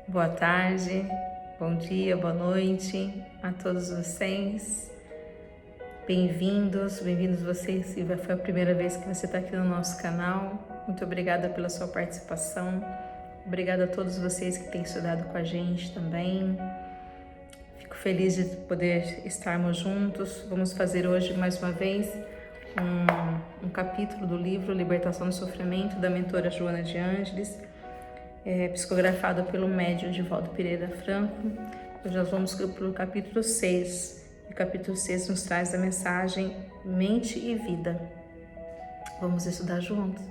Boa tarde, bom dia, boa noite a todos vocês. Bem-vindos vocês, se foi a primeira vez que você está aqui no nosso canal. Muito obrigada pela sua participação. Obrigada a todos vocês que têm estudado com a gente também. Fico feliz de poder estarmos juntos. Vamos fazer hoje, mais uma vez, um capítulo do livro Libertação do Sofrimento, da mentora Joana de Ângeles, psicografado pelo médium Divaldo Pereira Franco. Hoje nós vamos para o capítulo 6. O capítulo 6 nos traz a mensagem Mente e Vida. Vamos estudar juntos.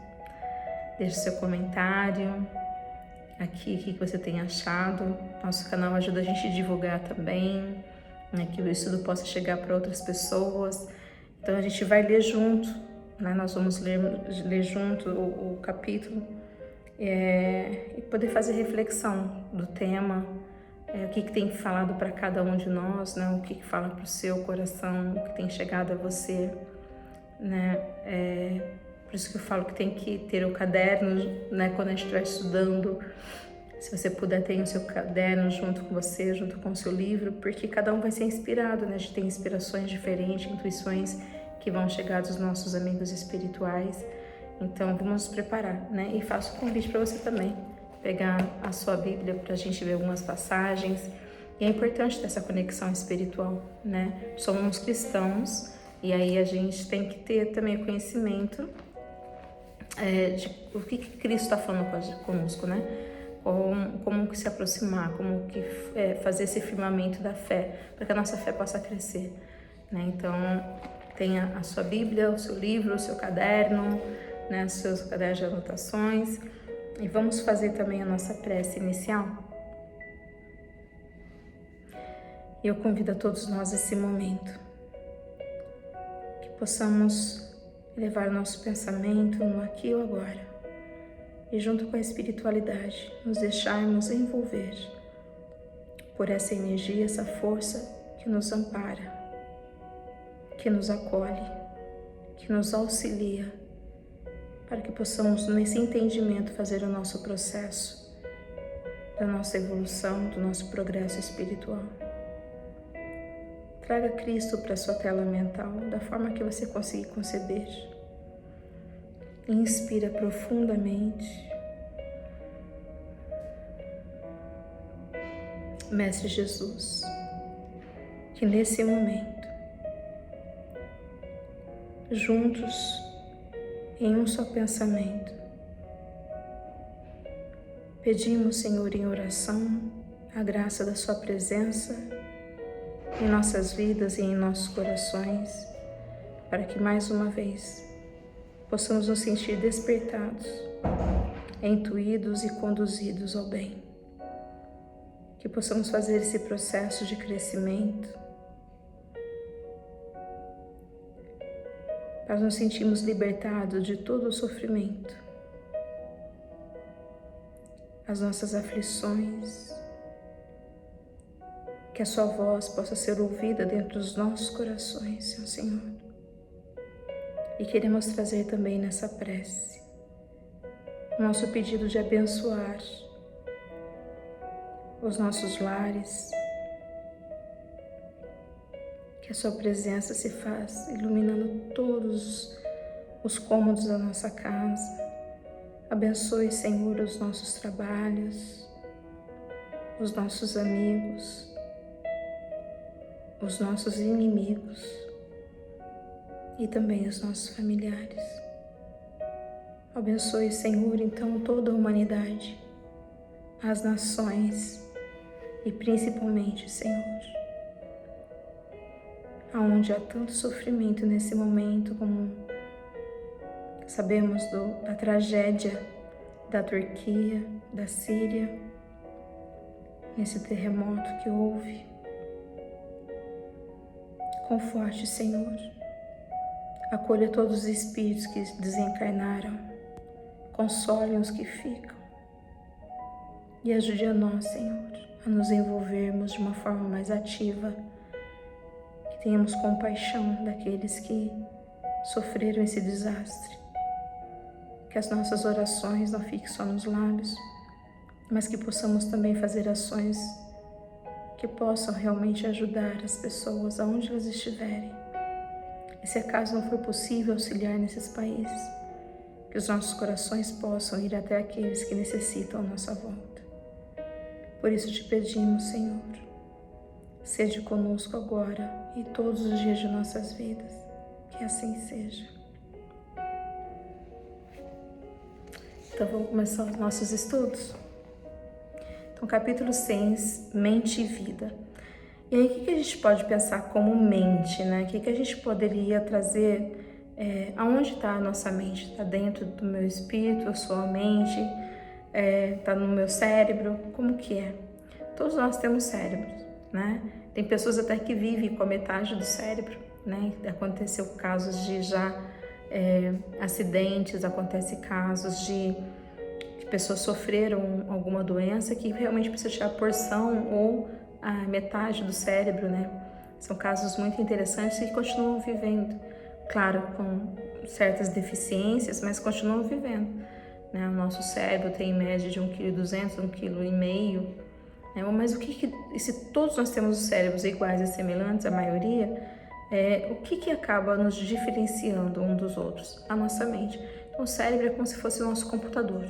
Deixe seu comentário aqui, o que você tem achado. Nosso canal ajuda a gente a divulgar também, que o estudo possa chegar para outras pessoas. Então a gente vai ler junto, né? Nós vamos ler junto o capítulo e poder fazer reflexão do tema, o que tem falado para cada um de nós, né? O que fala para o seu coração, o que tem chegado a você, né? Por isso que eu falo que tem que ter o caderno, né? Quando a gente estiver estudando, se você puder ter o seu caderno junto com você, junto com o seu livro, porque cada um vai ser inspirado, né? A gente tem inspirações diferentes, intuições que vão chegar dos nossos amigos espirituais. Então vamos nos preparar, né? E faço o convite para você também pegar a sua Bíblia para a gente ver algumas passagens. E é importante ter essa conexão espiritual, né? Somos cristãos e aí a gente tem que ter também o conhecimento de o que Cristo está falando conosco, né? Como que se aproximar, como que fazer esse firmamento da fé, para que a nossa fé possa crescer, né? Então tenha a sua Bíblia, o seu livro, o seu caderno, né, os seus cadernos de anotações, e vamos fazer também a nossa prece inicial. E eu convido a todos nós nesse momento que possamos elevar o nosso pensamento no aqui e o agora, e junto com a espiritualidade nos deixarmos envolver por essa energia, essa força que nos ampara, que nos acolhe, que nos auxilia, para que possamos, nesse entendimento, fazer o nosso processo, da nossa evolução, do nosso progresso espiritual. Traga Cristo para a sua tela mental, da forma que você conseguir conceber. Inspira profundamente. Mestre Jesus, que nesse momento, juntos, em um só pensamento, pedimos, Senhor, em oração, a graça da Sua presença em nossas vidas e em nossos corações, para que mais uma vez possamos nos sentir despertados, intuídos e conduzidos ao bem. Que possamos fazer esse processo de crescimento, para nos sentirmos libertados de todo o sofrimento, as nossas aflições, que a Sua voz possa ser ouvida dentro dos nossos corações, meu Senhor. E queremos trazer também nessa prece o nosso pedido de abençoar os nossos lares, que a Sua presença se faz iluminando todos os cômodos da nossa casa. Abençoe, Senhor, os nossos trabalhos, os nossos amigos, os nossos inimigos e também os nossos familiares. Abençoe, Senhor, então toda a humanidade, as nações e principalmente, Senhor, aonde há tanto sofrimento nesse momento, como sabemos da tragédia da Turquia, da Síria, nesse terremoto que houve. Conforte, Senhor, acolha todos os espíritos que desencarnaram, console os que ficam e ajude a nós, Senhor, a nos envolvermos de uma forma mais ativa, que tenhamos compaixão daqueles que sofreram esse desastre, que as nossas orações não fiquem só nos lábios, mas que possamos também fazer ações que possam realmente ajudar as pessoas aonde elas estiverem. E se acaso não for possível auxiliar nesses países, que os nossos corações possam ir até aqueles que necessitam a nossa volta. Por isso te pedimos, Senhor, seja conosco agora e todos os dias de nossas vidas, que assim seja. Então vamos começar os nossos estudos? Então, capítulo 6, mente e vida. E aí, o que a gente pode pensar como mente, né? O que a gente poderia trazer? Aonde está a nossa mente? Está dentro do meu espírito, a sua mente? Está no meu cérebro? Como que é? Todos nós temos cérebros, né? Tem pessoas até que vivem com a metade do cérebro, né? Aconteceu casos de acidentes, acontece casos de pessoas sofreram alguma doença que realmente precisa tirar a porção ou a metade do cérebro, né? São casos muito interessantes e continuam vivendo, claro, com certas deficiências, mas continuam vivendo, né? O nosso cérebro tem em média de 1,2 kg, 1,5 kg, né? Mas se todos nós temos os cérebros iguais e semelhantes, a maioria, o que acaba nos diferenciando um dos outros? A nossa mente. Então, o cérebro é como se fosse o nosso computador.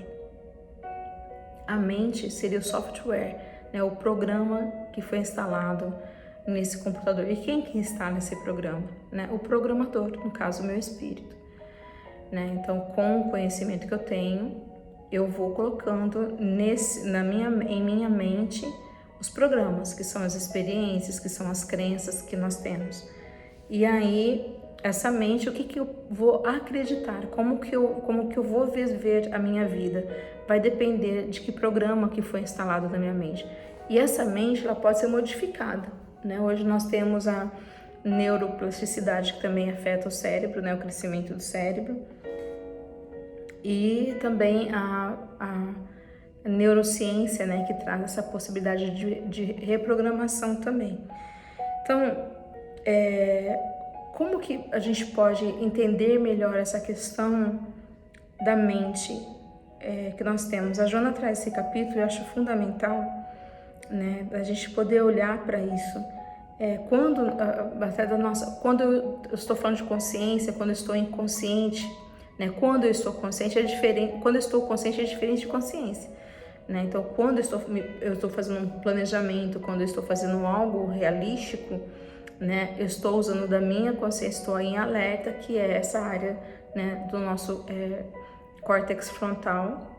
A mente seria o software, né, o programa que foi instalado nesse computador. E quem que instala esse programa? Né? O programador, no caso, o meu espírito. Né? Então, com o conhecimento que eu tenho, eu vou colocando em minha mente os programas, que são as experiências, que são as crenças que nós temos. E aí, essa mente, o que eu vou acreditar, como que eu vou viver a minha vida, vai depender de que programa que foi instalado na minha mente. E essa mente, ela pode ser modificada, né? Hoje nós temos a neuroplasticidade, que também afeta o cérebro, né? O crescimento do cérebro. E também a neurociência, né? Que traz essa possibilidade de reprogramação também. Então, como que a gente pode entender melhor essa questão da mente que nós temos? A Joana traz esse capítulo, eu acho fundamental, né, a gente poder olhar para isso. Quando eu estou falando de consciência, quando eu estou inconsciente, né, quando eu estou consciente é diferente, quando eu estou consciente é diferente de consciência. Né? Então, quando eu estou fazendo um planejamento, quando eu estou fazendo algo realístico, né, eu estou usando da minha consciência, estou em alerta, que é essa área, né, do nosso córtex frontal,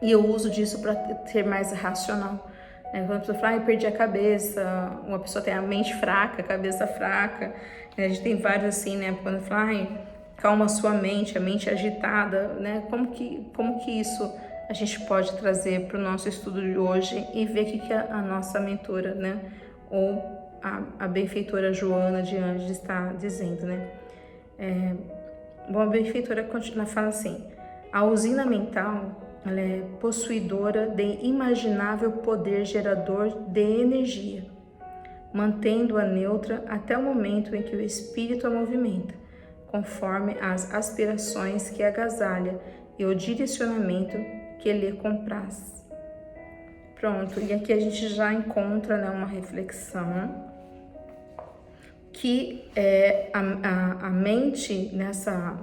e eu uso disso para ser mais racional. Né? Quando a pessoa fala, perdi a cabeça, uma pessoa tem a mente fraca, a cabeça fraca, né? A gente tem vários assim, né? Quando fala, calma a sua mente, a mente agitada, né? Como que isso a gente pode trazer para o nosso estudo de hoje e ver o que a nossa mentora, né? Ou a benfeitora Joana de Anjos está dizendo, né? A benfeitora fala assim: a usina mental, ela é possuidora de imaginável poder gerador de energia, mantendo-a neutra até o momento em que o espírito a movimenta, conforme as aspirações que agasalha e o direcionamento que lhe compraz. Pronto, e aqui a gente já encontra, né, uma reflexão que a mente,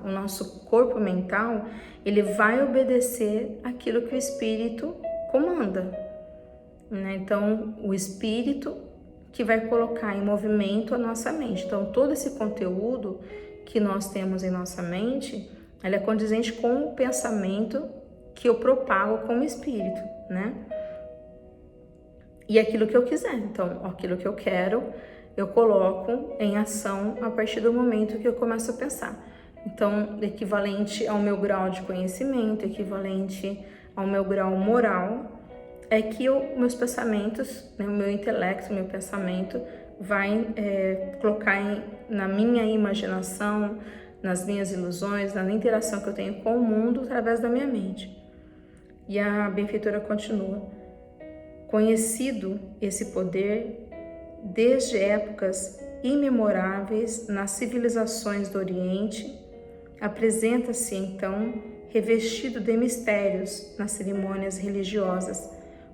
o nosso corpo mental, ele vai obedecer aquilo que o espírito comanda, né? Então, o espírito que vai colocar em movimento a nossa mente. Então, todo esse conteúdo que nós temos em nossa mente, ele é condizente com o pensamento que eu propago com o espírito, né? E aquilo que eu quiser. Então, aquilo que eu quero, eu coloco em ação a partir do momento que eu começo a pensar. Então, equivalente ao meu grau de conhecimento, equivalente ao meu grau moral, é que meus pensamentos, né, o meu intelecto, o meu pensamento vai colocar na minha imaginação, nas minhas ilusões, na interação que eu tenho com o mundo através da minha mente. E a benfeitora continua: conhecido esse poder desde épocas imemoráveis nas civilizações do Oriente, apresenta-se então revestido de mistérios nas cerimônias religiosas,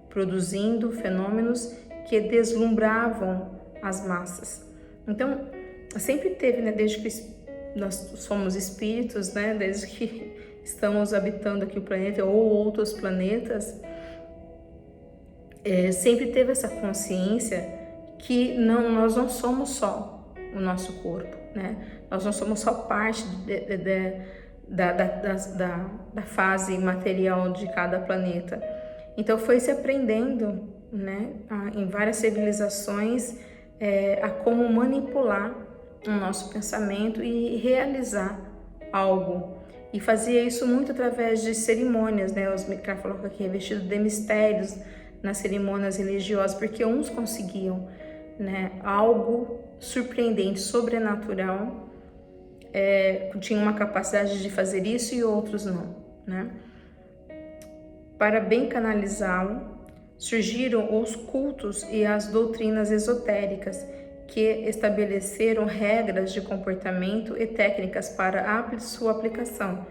produzindo fenômenos que deslumbravam as massas. Então, sempre teve, né, desde que nós somos espíritos, né, desde que estamos habitando aqui o planeta ou outros planetas, sempre teve essa consciência que nós não somos só o nosso corpo, né? Nós não somos só parte da fase material de cada planeta. Então foi se aprendendo, né, em várias civilizações, a como manipular o nosso pensamento e realizar algo. E fazia isso muito através de cerimônias, né? Os Mikar falou aqui, revestido de mistérios nas cerimônias religiosas, porque uns conseguiam, né, algo surpreendente, sobrenatural, tinham uma capacidade de fazer isso e outros não, né? Para bem canalizá-lo, surgiram os cultos e as doutrinas esotéricas, que estabeleceram regras de comportamento e técnicas para a sua aplicação,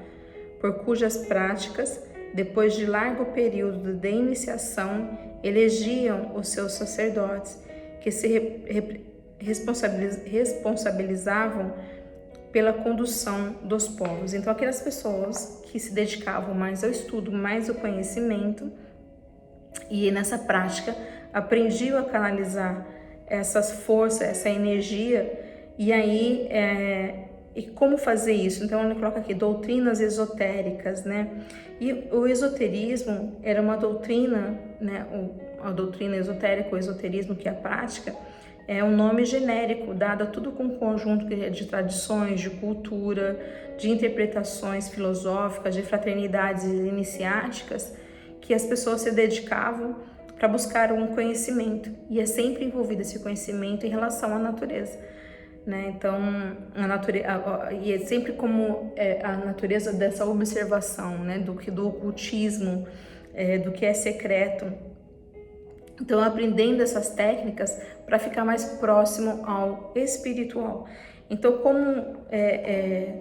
por cujas práticas, depois de largo período de iniciação, elegiam os seus sacerdotes, que se responsabilizavam pela condução dos povos. Então, aquelas pessoas que se dedicavam mais ao estudo, mais ao conhecimento, e nessa prática aprendiam a canalizar essas forças, essa energia, e aí, e como fazer isso? Então, ele coloca aqui doutrinas esotéricas, né? E o esoterismo era uma doutrina, né? A doutrina esotérica, o esoterismo, que é a prática, é um nome genérico dado a tudo com um conjunto de tradições, de cultura, de interpretações filosóficas, de fraternidades iniciáticas, que as pessoas se dedicavam para buscar um conhecimento, e é sempre envolvido esse conhecimento em relação à natureza, né? Então, e é sempre como a natureza dessa observação, né? Do ocultismo, do que é secreto. Então, aprendendo essas técnicas para ficar mais próximo ao espiritual. Então, como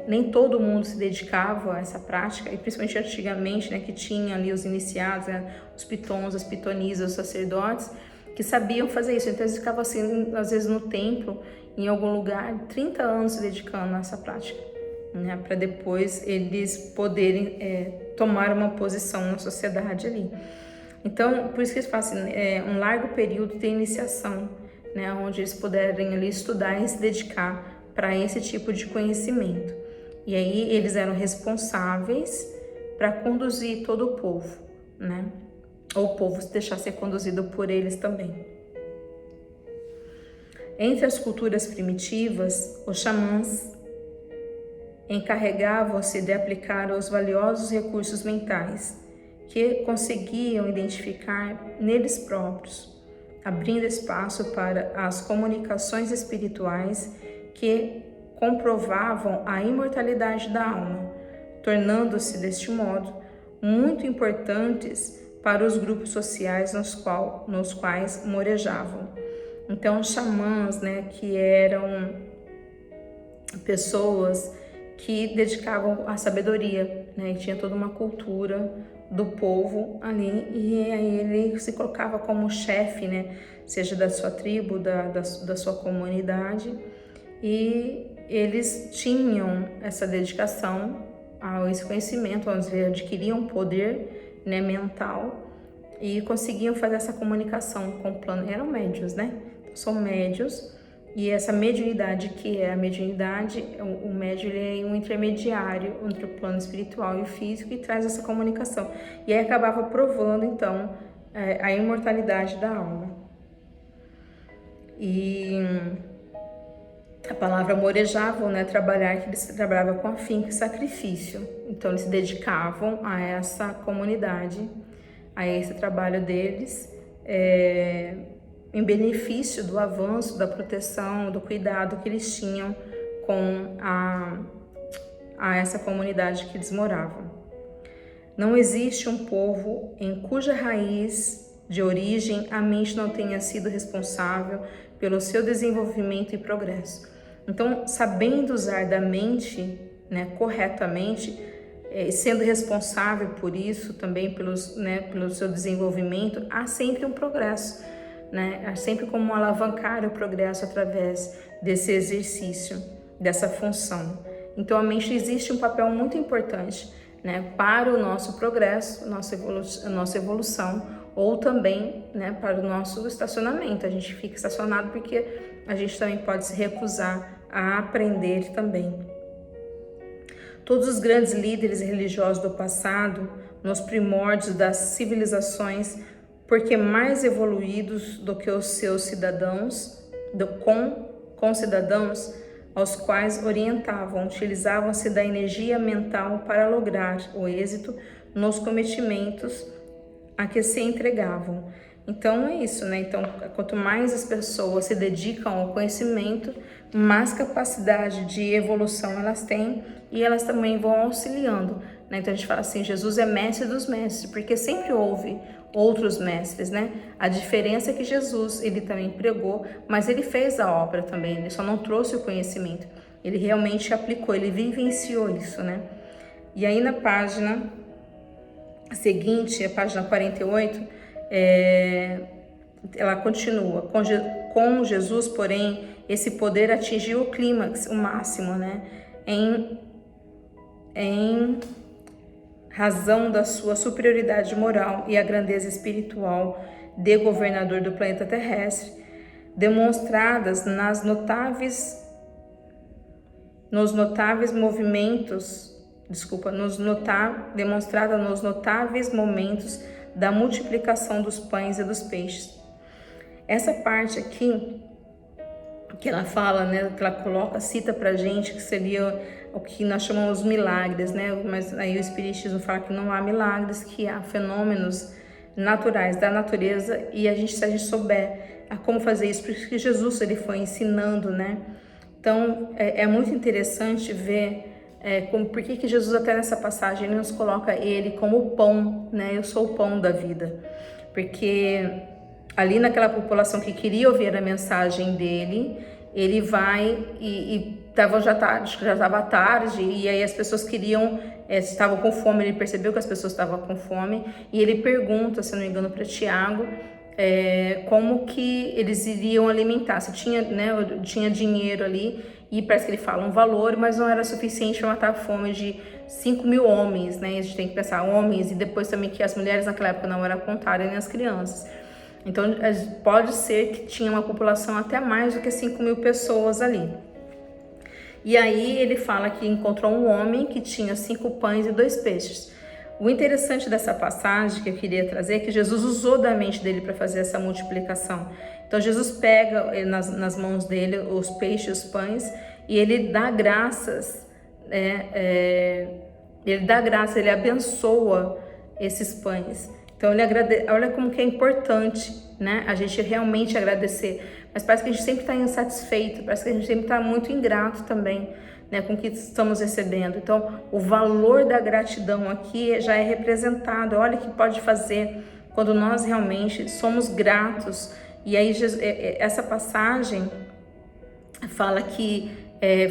nem todo mundo se dedicava a essa prática, e principalmente antigamente, né, que tinha ali os iniciados, né, os pitons, as pitonisas, os sacerdotes, que sabiam fazer isso. Então, eles ficavam assim, às vezes no templo, em algum lugar, 30 anos se dedicando a essa prática, né, para depois eles poderem tomar uma posição na sociedade ali. Então, por isso que eles fazem um largo período de iniciação, né, onde eles puderem ali estudar e se dedicar para esse tipo de conhecimento. E aí eles eram responsáveis para conduzir todo o povo, né? Ou o povo se deixar ser conduzido por eles também. Entre as culturas primitivas, os xamãs encarregavam-se de aplicar os valiosos recursos mentais que conseguiam identificar neles próprios, abrindo espaço para as comunicações espirituais que comprovavam a imortalidade da alma, tornando-se, deste modo, muito importantes para os grupos sociais nos quais morejavam. Então, os xamãs, né, que eram pessoas que dedicavam à sabedoria, né, e tinha toda uma cultura do povo ali, e aí ele se colocava como chefe, né, seja da sua tribo, da sua comunidade, e eles tinham essa dedicação a esse conhecimento, onde eles adquiriam poder, né, mental, e conseguiam fazer essa comunicação com o plano. Eram médios, né? São médios, e essa mediunidade, que é a mediunidade, o médium, ele é um intermediário entre o plano espiritual e o físico, e traz essa comunicação. E aí acabava provando, então, a imortalidade da alma. E a palavra morejavam, né, trabalhar, que eles trabalhavam com afinco e sacrifício. Então, eles se dedicavam a essa comunidade, a esse trabalho deles, em benefício do avanço, da proteção, do cuidado que eles tinham com a essa comunidade que eles moravam. Não existe um povo em cuja raiz de origem a mente não tenha sido responsável pelo seu desenvolvimento e progresso. Então, sabendo usar da mente, né, corretamente, sendo responsável por isso também, pelo seu desenvolvimento, há sempre um progresso, né? Há sempre como alavancar o progresso através desse exercício, dessa função. Então a mente existe um papel muito importante, né, para o nosso progresso, nossa evolução, ou também, né, para o nosso estacionamento. A gente fica estacionado porque a gente também pode se recusar a aprender também. Todos os grandes líderes religiosos do passado, nos primórdios das civilizações, porque mais evoluídos do que os seus cidadãos, com cidadãos aos quais orientavam, utilizavam-se da energia mental para lograr o êxito nos cometimentos a que se entregavam. Então é isso, né? Então, quanto mais as pessoas se dedicam ao conhecimento, mais capacidade de evolução elas têm e elas também vão auxiliando, né? Então a gente fala assim, Jesus é mestre dos mestres, porque sempre houve outros mestres, né? A diferença é que Jesus, ele também pregou, mas ele fez a obra também, ele só não trouxe o conhecimento, ele realmente aplicou, ele vivenciou isso, né? E aí na página seguinte, a página 48, ela continua, com Jesus, porém, esse poder atingiu o clímax, o máximo, né? Em razão da sua superioridade moral e a grandeza espiritual de governador do planeta terrestre, demonstradas demonstrada nos notáveis momentos da multiplicação dos pães e dos peixes. Essa parte aqui que ela fala, né, que ela cita pra gente, que seria o que nós chamamos milagres, né? Mas aí o Espiritismo fala que não há milagres, que há fenômenos naturais da natureza, e se a gente souber como fazer isso, porque Jesus ele foi ensinando, né? Então é muito interessante ver por que Jesus até nessa passagem ele nos coloca ele como o pão, né? Eu sou o pão da vida, porque ali naquela população que queria ouvir a mensagem dele, ele vai já estava tarde, e aí as pessoas estavam com fome, ele percebeu que as pessoas estavam com fome, e ele pergunta, se não me engano, para Tiago, como que eles iriam alimentar, se tinha, né, tinha dinheiro ali, e parece que ele fala um valor, mas não era suficiente para matar a fome de 5.000 homens, né? A gente tem que pensar homens, e depois também que as mulheres naquela época não eram contadas, nem as crianças. Então pode ser que tinha uma população até mais do que 5.000 pessoas ali. E aí ele fala que encontrou um homem que tinha 5 pães e 2 peixes. O interessante dessa passagem que eu queria trazer é que Jesus usou da mente dele para fazer essa multiplicação. Então Jesus pega nas mãos dele os peixes e os pães e ele dá graças, ele abençoa esses pães. Então olha como que é importante, né, a gente realmente agradecer. Mas parece que a gente sempre está insatisfeito, parece que a gente sempre está muito ingrato também, né, com o que estamos recebendo. Então, o valor da gratidão aqui já é representado. Olha o que pode fazer quando nós realmente somos gratos. E aí, essa passagem fala que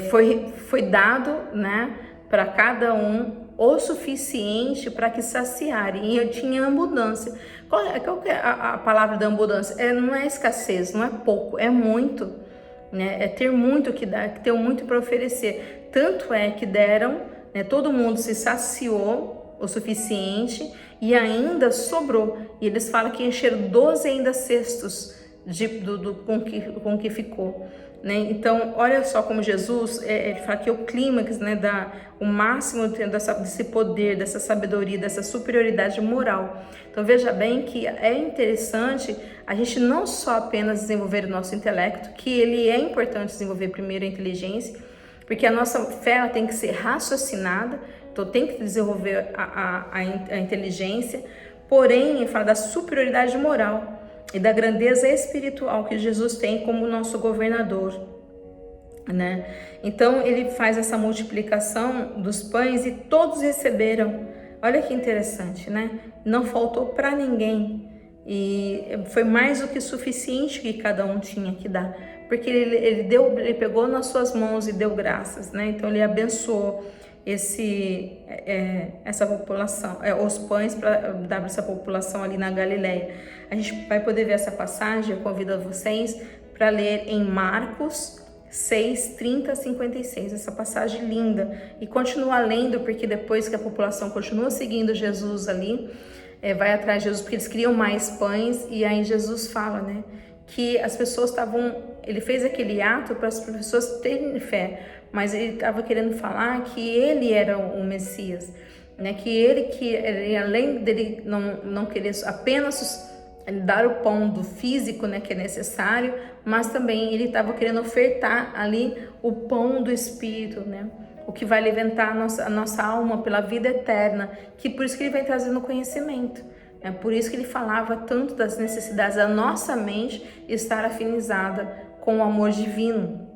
foi dado, né, para cada um o suficiente para que saciarem. E eu tinha abundância. Qual é a palavra da abundância? Não é escassez, não é pouco, é muito, né? É ter muito que dar, ter muito para oferecer. Tanto é que deram, né? Todo mundo se saciou o suficiente e ainda sobrou. E eles falam que encheram 12 ainda cestos com que ficou, né? Então, olha só como Jesus, ele fala que é o clímax, né, o máximo desse poder, dessa sabedoria, dessa superioridade moral. Então, veja bem que é interessante a gente não só apenas desenvolver o nosso intelecto, que ele é importante desenvolver primeiro a inteligência, porque a nossa fé ela tem que ser raciocinada, então tem que desenvolver a inteligência, porém, ele fala da superioridade moral e da grandeza espiritual que Jesus tem como nosso governador, né? Então ele faz essa multiplicação dos pães e todos receberam. Olha que interessante, né? Não faltou para ninguém e foi mais do que suficiente que cada um tinha que dar, porque ele pegou nas suas mãos e deu graças, né? Então ele abençoou. essa população, os pães para dar para essa população ali na Galileia. A gente vai poder ver essa passagem, eu convido a vocês para ler em Marcos 6, 30 a 56, essa passagem linda, e continua lendo, porque depois que a população continua seguindo Jesus ali, vai atrás de Jesus, porque eles queriam mais pães, e aí Jesus fala, né, que as pessoas ele fez aquele ato para as pessoas terem fé, mas ele estava querendo falar que ele era o Messias, né, que ele além dele não querer apenas dar o pão do físico, né, que é necessário, mas também ele estava querendo ofertar ali o pão do Espírito, né, o que vai alimentar a nossa alma pela vida eterna, que por isso que ele vem trazendo conhecimento, é por isso que ele falava tanto das necessidades da nossa mente estar afinizada com o amor divino.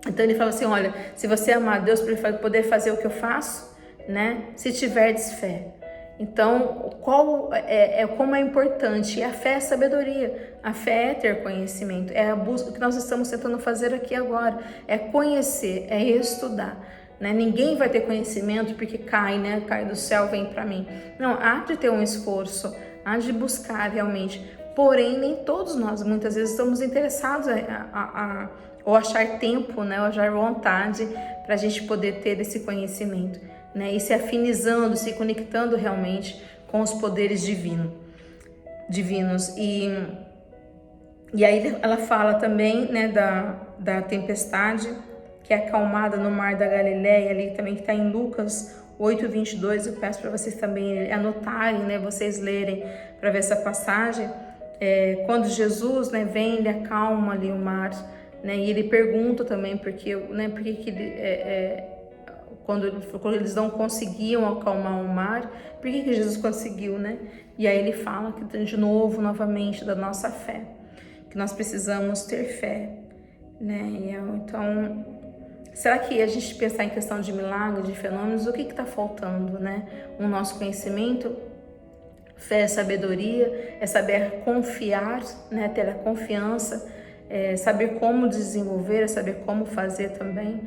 Então ele fala assim, olha, se você amar Deus para poder fazer o que eu faço, né, se tiverdes fé. Então, como é importante? E a fé é sabedoria, a fé é ter conhecimento, é a busca que nós estamos tentando fazer aqui agora, é conhecer, é estudar, né? Ninguém vai ter conhecimento porque cai, né? Cai do céu, vem para mim. Não, há de ter um esforço, há de buscar realmente, porém nem todos nós, muitas vezes estamos interessados ou achar tempo, né? Ou achar vontade para a gente poder ter esse conhecimento, né, e se afinizando, se conectando realmente com os poderes divinos. E aí ela fala também, né, da tempestade que é acalmada no mar da Galileia, ali também que está em Lucas 8:22. Eu peço para vocês também anotarem, né, vocês lerem para ver essa passagem. Quando Jesus, né, vem, ele acalma ali o mar, né, e ele pergunta também porque que ele quando eles não conseguiam acalmar o mar, por que Jesus conseguiu, né? E aí ele fala que novamente da nossa fé, que nós precisamos ter fé, né? Então, será que a gente pensar em questão de milagres, de fenômenos, o que está faltando, né? O nosso conhecimento, fé, sabedoria, é saber confiar, né? Ter a confiança, saber como desenvolver, saber como fazer também.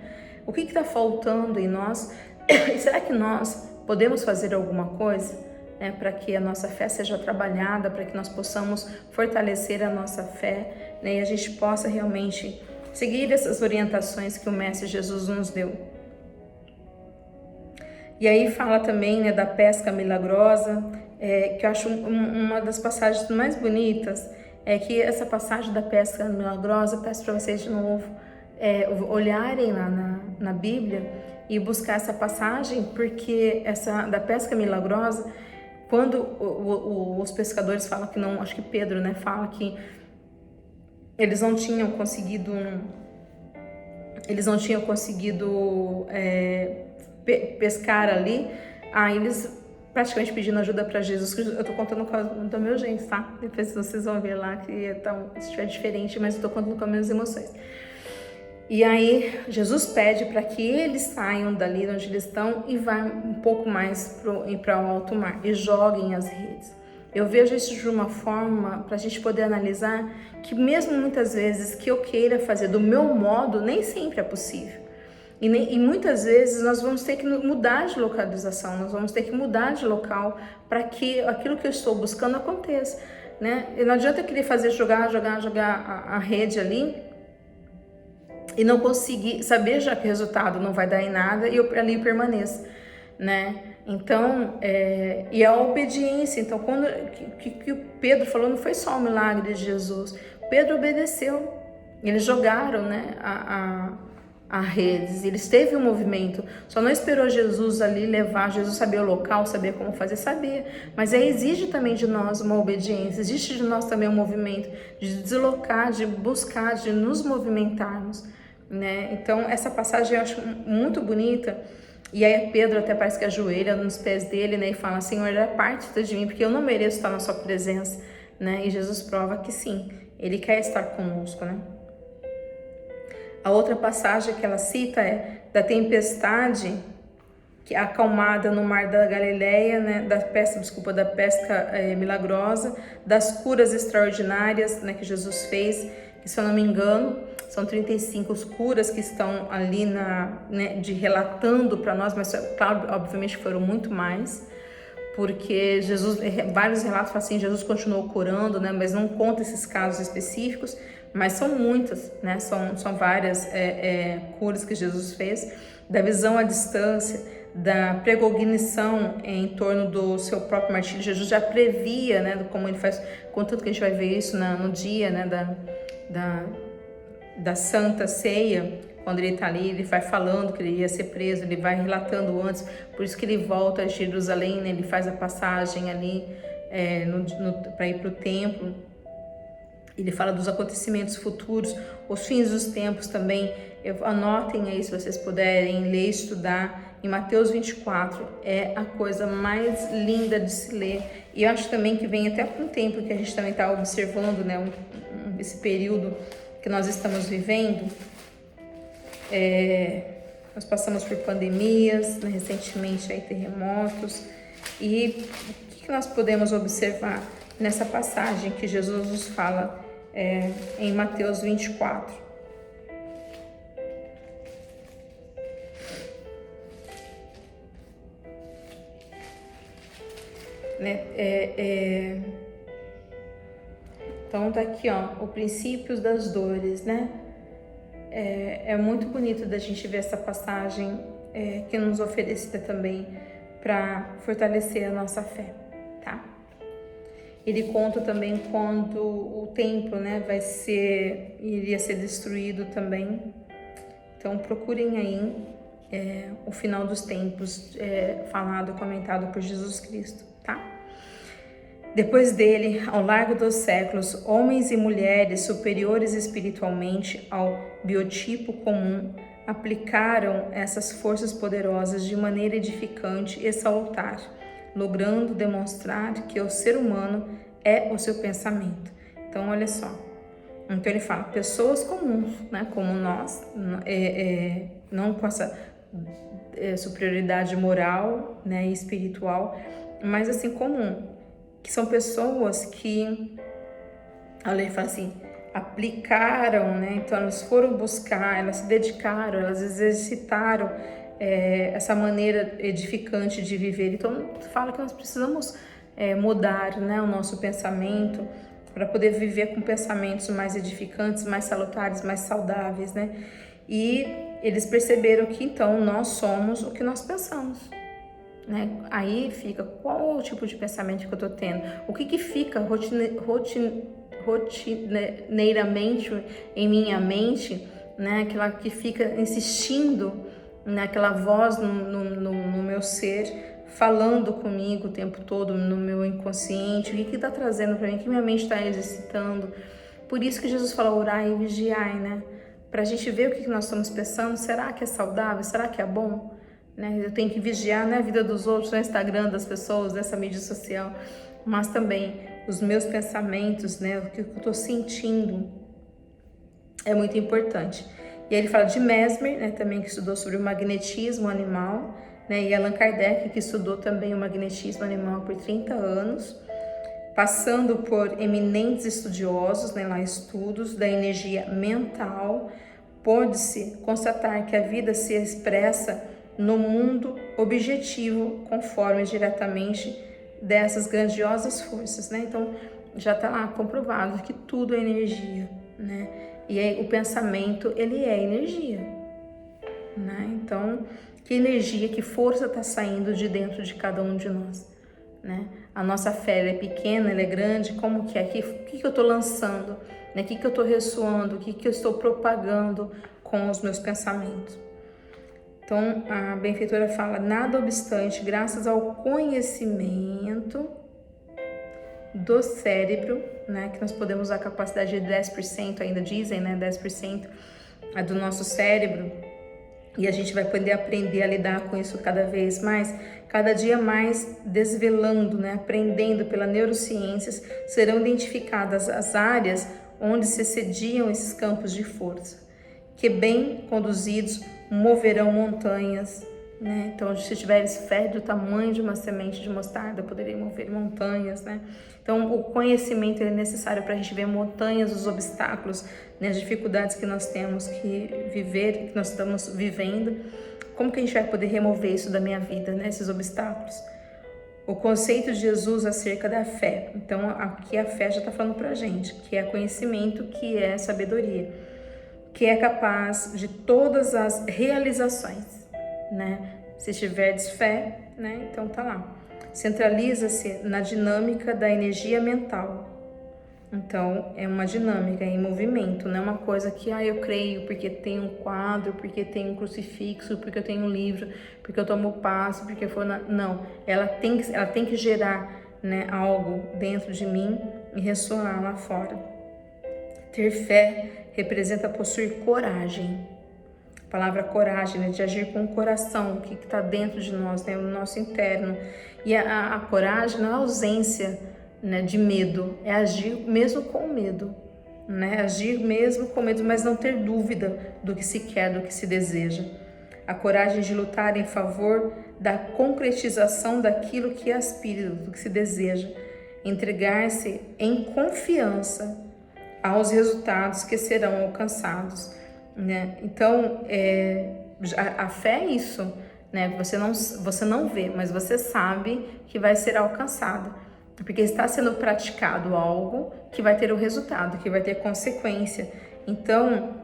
O que está faltando em nós? E será que nós podemos fazer alguma coisa, né, para que a nossa fé seja trabalhada, para que nós possamos fortalecer a nossa fé, né, e a gente possa realmente seguir essas orientações que o Mestre Jesus nos deu? E aí fala também, né, da pesca milagrosa, que eu acho uma das passagens mais bonitas, é que essa passagem da pesca milagrosa, peço para vocês de novo, olharem lá na Bíblia e buscar essa passagem, porque essa da pesca milagrosa, quando os pescadores falam que não, acho que Pedro, né, fala que eles não tinham conseguido pescar ali, aí eles praticamente pedindo ajuda para Jesus. Eu tô contando com o meu jeito, tá? Depois vocês vão ver lá que estiver diferente, mas eu tô contando com as minhas emoções. E aí Jesus pede para que eles saiam dali onde eles estão e vá um pouco mais para o alto mar e joguem as redes. Eu vejo isso de uma forma para a gente poder analisar que mesmo muitas vezes que eu queira fazer do meu modo, nem sempre é possível. E muitas vezes nós vamos ter que mudar de localização, nós vamos ter que mudar de local para que aquilo que eu estou buscando aconteça, né? E não adianta eu querer fazer jogar a rede ali e não conseguir saber já que o resultado não vai dar em nada e eu ali permaneço, né? Então, e a obediência. Então, quando que o Pedro falou, não foi só o milagre de Jesus. Pedro obedeceu. Eles jogaram, né, a redes. Eles teve um movimento. Só não esperou Jesus ali levar. Jesus sabia o local, sabia como fazer, sabia. Mas exige também de nós uma obediência. Existe de nós também um movimento de deslocar, de buscar, de nos movimentarmos, né? Então, essa passagem eu acho muito bonita. E aí Pedro até parece que ajoelha nos pés dele, né, e fala: Senhor, parte de mim, porque eu não mereço estar na sua presença, né? E Jesus prova que sim, ele quer estar conosco, né? A outra passagem que ela cita é da tempestade que acalmada no mar da Galileia, né, da pesca milagrosa, das curas extraordinárias, né, que Jesus fez, que, se eu não me engano, são 35 curas que estão ali relatando para nós, mas claro, obviamente foram muito mais, porque Jesus, vários relatos falam assim, Jesus continuou curando, né, mas não conta esses casos específicos, mas são muitas, né, são várias curas que Jesus fez, da visão à distância, da precognição em torno do seu próprio martírio. Jesus já previa, né, como ele faz, contanto que a gente vai ver isso no dia, né, da Santa Ceia, quando ele está ali, ele vai falando que ele ia ser preso, ele vai relatando antes, por isso que ele volta a Jerusalém, né, ele faz a passagem ali para ir para o templo. Ele fala dos acontecimentos futuros, os fins dos tempos também. Anotem aí se vocês puderem ler e estudar. Em Mateus 24 é a coisa mais linda de se ler. E eu acho também que vem até com o tempo que a gente também está observando, né, esse período que nós estamos vivendo. Nós passamos por pandemias, né, recentemente aí terremotos. E o que nós podemos observar nessa passagem que Jesus nos fala em Mateus 24? Então tá aqui, ó, o princípio das dores, né? É muito bonito da gente ver essa passagem que nos oferecida também para fortalecer a nossa fé, tá? Ele conta também quando o templo, né, iria ser destruído também. Então procurem aí o final dos tempos comentado por Jesus Cristo, tá? Depois dele, ao largo dos séculos, homens e mulheres superiores espiritualmente ao biotipo comum aplicaram essas forças poderosas de maneira edificante e salutar, logrando demonstrar que o ser humano é o seu pensamento. Então, olha só. Então ele fala, pessoas comuns, né, como nós, não com essa superioridade moral, né, e espiritual, mas assim, comum, que são pessoas que, a lei fala assim, aplicaram, né? Então elas foram buscar, elas se dedicaram, elas exercitaram essa maneira edificante de viver. Então fala que nós precisamos mudar, né, o nosso pensamento para poder viver com pensamentos mais edificantes, mais salutares, mais saudáveis, né? E eles perceberam que então nós somos o que nós pensamos. Né? Aí fica, qual o tipo de pensamento que eu tô tendo? O que fica rotineiramente em minha mente, né? Aquela que fica insistindo, né? Aquela voz no meu ser, falando comigo o tempo todo, no meu inconsciente, o que tá trazendo para mim, o que minha mente está exercitando. Por isso que Jesus fala, orai e vigiai, né? Pra gente ver o que nós estamos pensando, será que é saudável, será que é bom? Né? Eu tenho que vigiar, né, a vida dos outros, no Instagram das pessoas, nessa mídia social, mas também os meus pensamentos, né, o que eu estou sentindo é muito importante. E aí ele fala de Mesmer, né, também, que estudou sobre o magnetismo animal, né, e Allan Kardec, que estudou também o magnetismo animal por 30 anos, passando por eminentes estudiosos, né, lá estudos da energia mental, pôde-se constatar que a vida se expressa no mundo objetivo, conforme diretamente dessas grandiosas forças, né? Então, já está lá comprovado que tudo é energia, né? E aí, o pensamento, ele é energia, né? Então, que energia, que força está saindo de dentro de cada um de nós, né? A nossa fé, ela é pequena, ela é grande, como que é? O que eu estou lançando, né? O que eu estou ressoando, o que eu estou propagando com os meus pensamentos? Então, a benfeitora fala, nada obstante, graças ao conhecimento do cérebro, né, que nós podemos usar a capacidade de 10%, ainda dizem, né, 10% do nosso cérebro, e a gente vai poder aprender a lidar com isso cada vez mais, cada dia mais desvelando, né, aprendendo pela neurociências, serão identificadas as áreas onde se sediam esses campos de força, que bem conduzidos moverão montanhas, né? Então, se tiveres fé do tamanho de uma semente de mostarda, poderei mover montanhas, né? Então, o conhecimento é necessário para a gente ver montanhas, os obstáculos, né, as dificuldades que nós temos que viver, que nós estamos vivendo. Como que a gente vai poder remover isso da minha vida, né, esses obstáculos? O conceito de Jesus acerca da fé. Então, aqui a fé já está falando para a gente, que é conhecimento, que é sabedoria, que é capaz de todas as realizações, né? Se tiverdes fé, né, então tá lá. Centraliza-se na dinâmica da energia mental. Então, é uma dinâmica, é em movimento, não é uma coisa que, eu creio porque tem um quadro, porque tem um crucifixo, porque eu tenho um livro, porque eu tomo passo, porque foi Não, ela tem que gerar, né, algo dentro de mim e ressoar lá fora. Ter fé representa possuir coragem. A palavra coragem, né, de agir com o coração, o que está dentro de nós, né, o nosso interno. E a coragem não é ausência, né, de medo, é agir mesmo com medo, né, agir mesmo com medo, mas não ter dúvida do que se quer, do que se deseja. A coragem de lutar em favor da concretização daquilo que aspira, do que se deseja. Entregar-se em confiança aos resultados que serão alcançados, né? Então, a fé é isso, né? Você não vê, mas você sabe que vai ser alcançado, porque está sendo praticado algo que vai ter o resultado, que vai ter consequência. Então,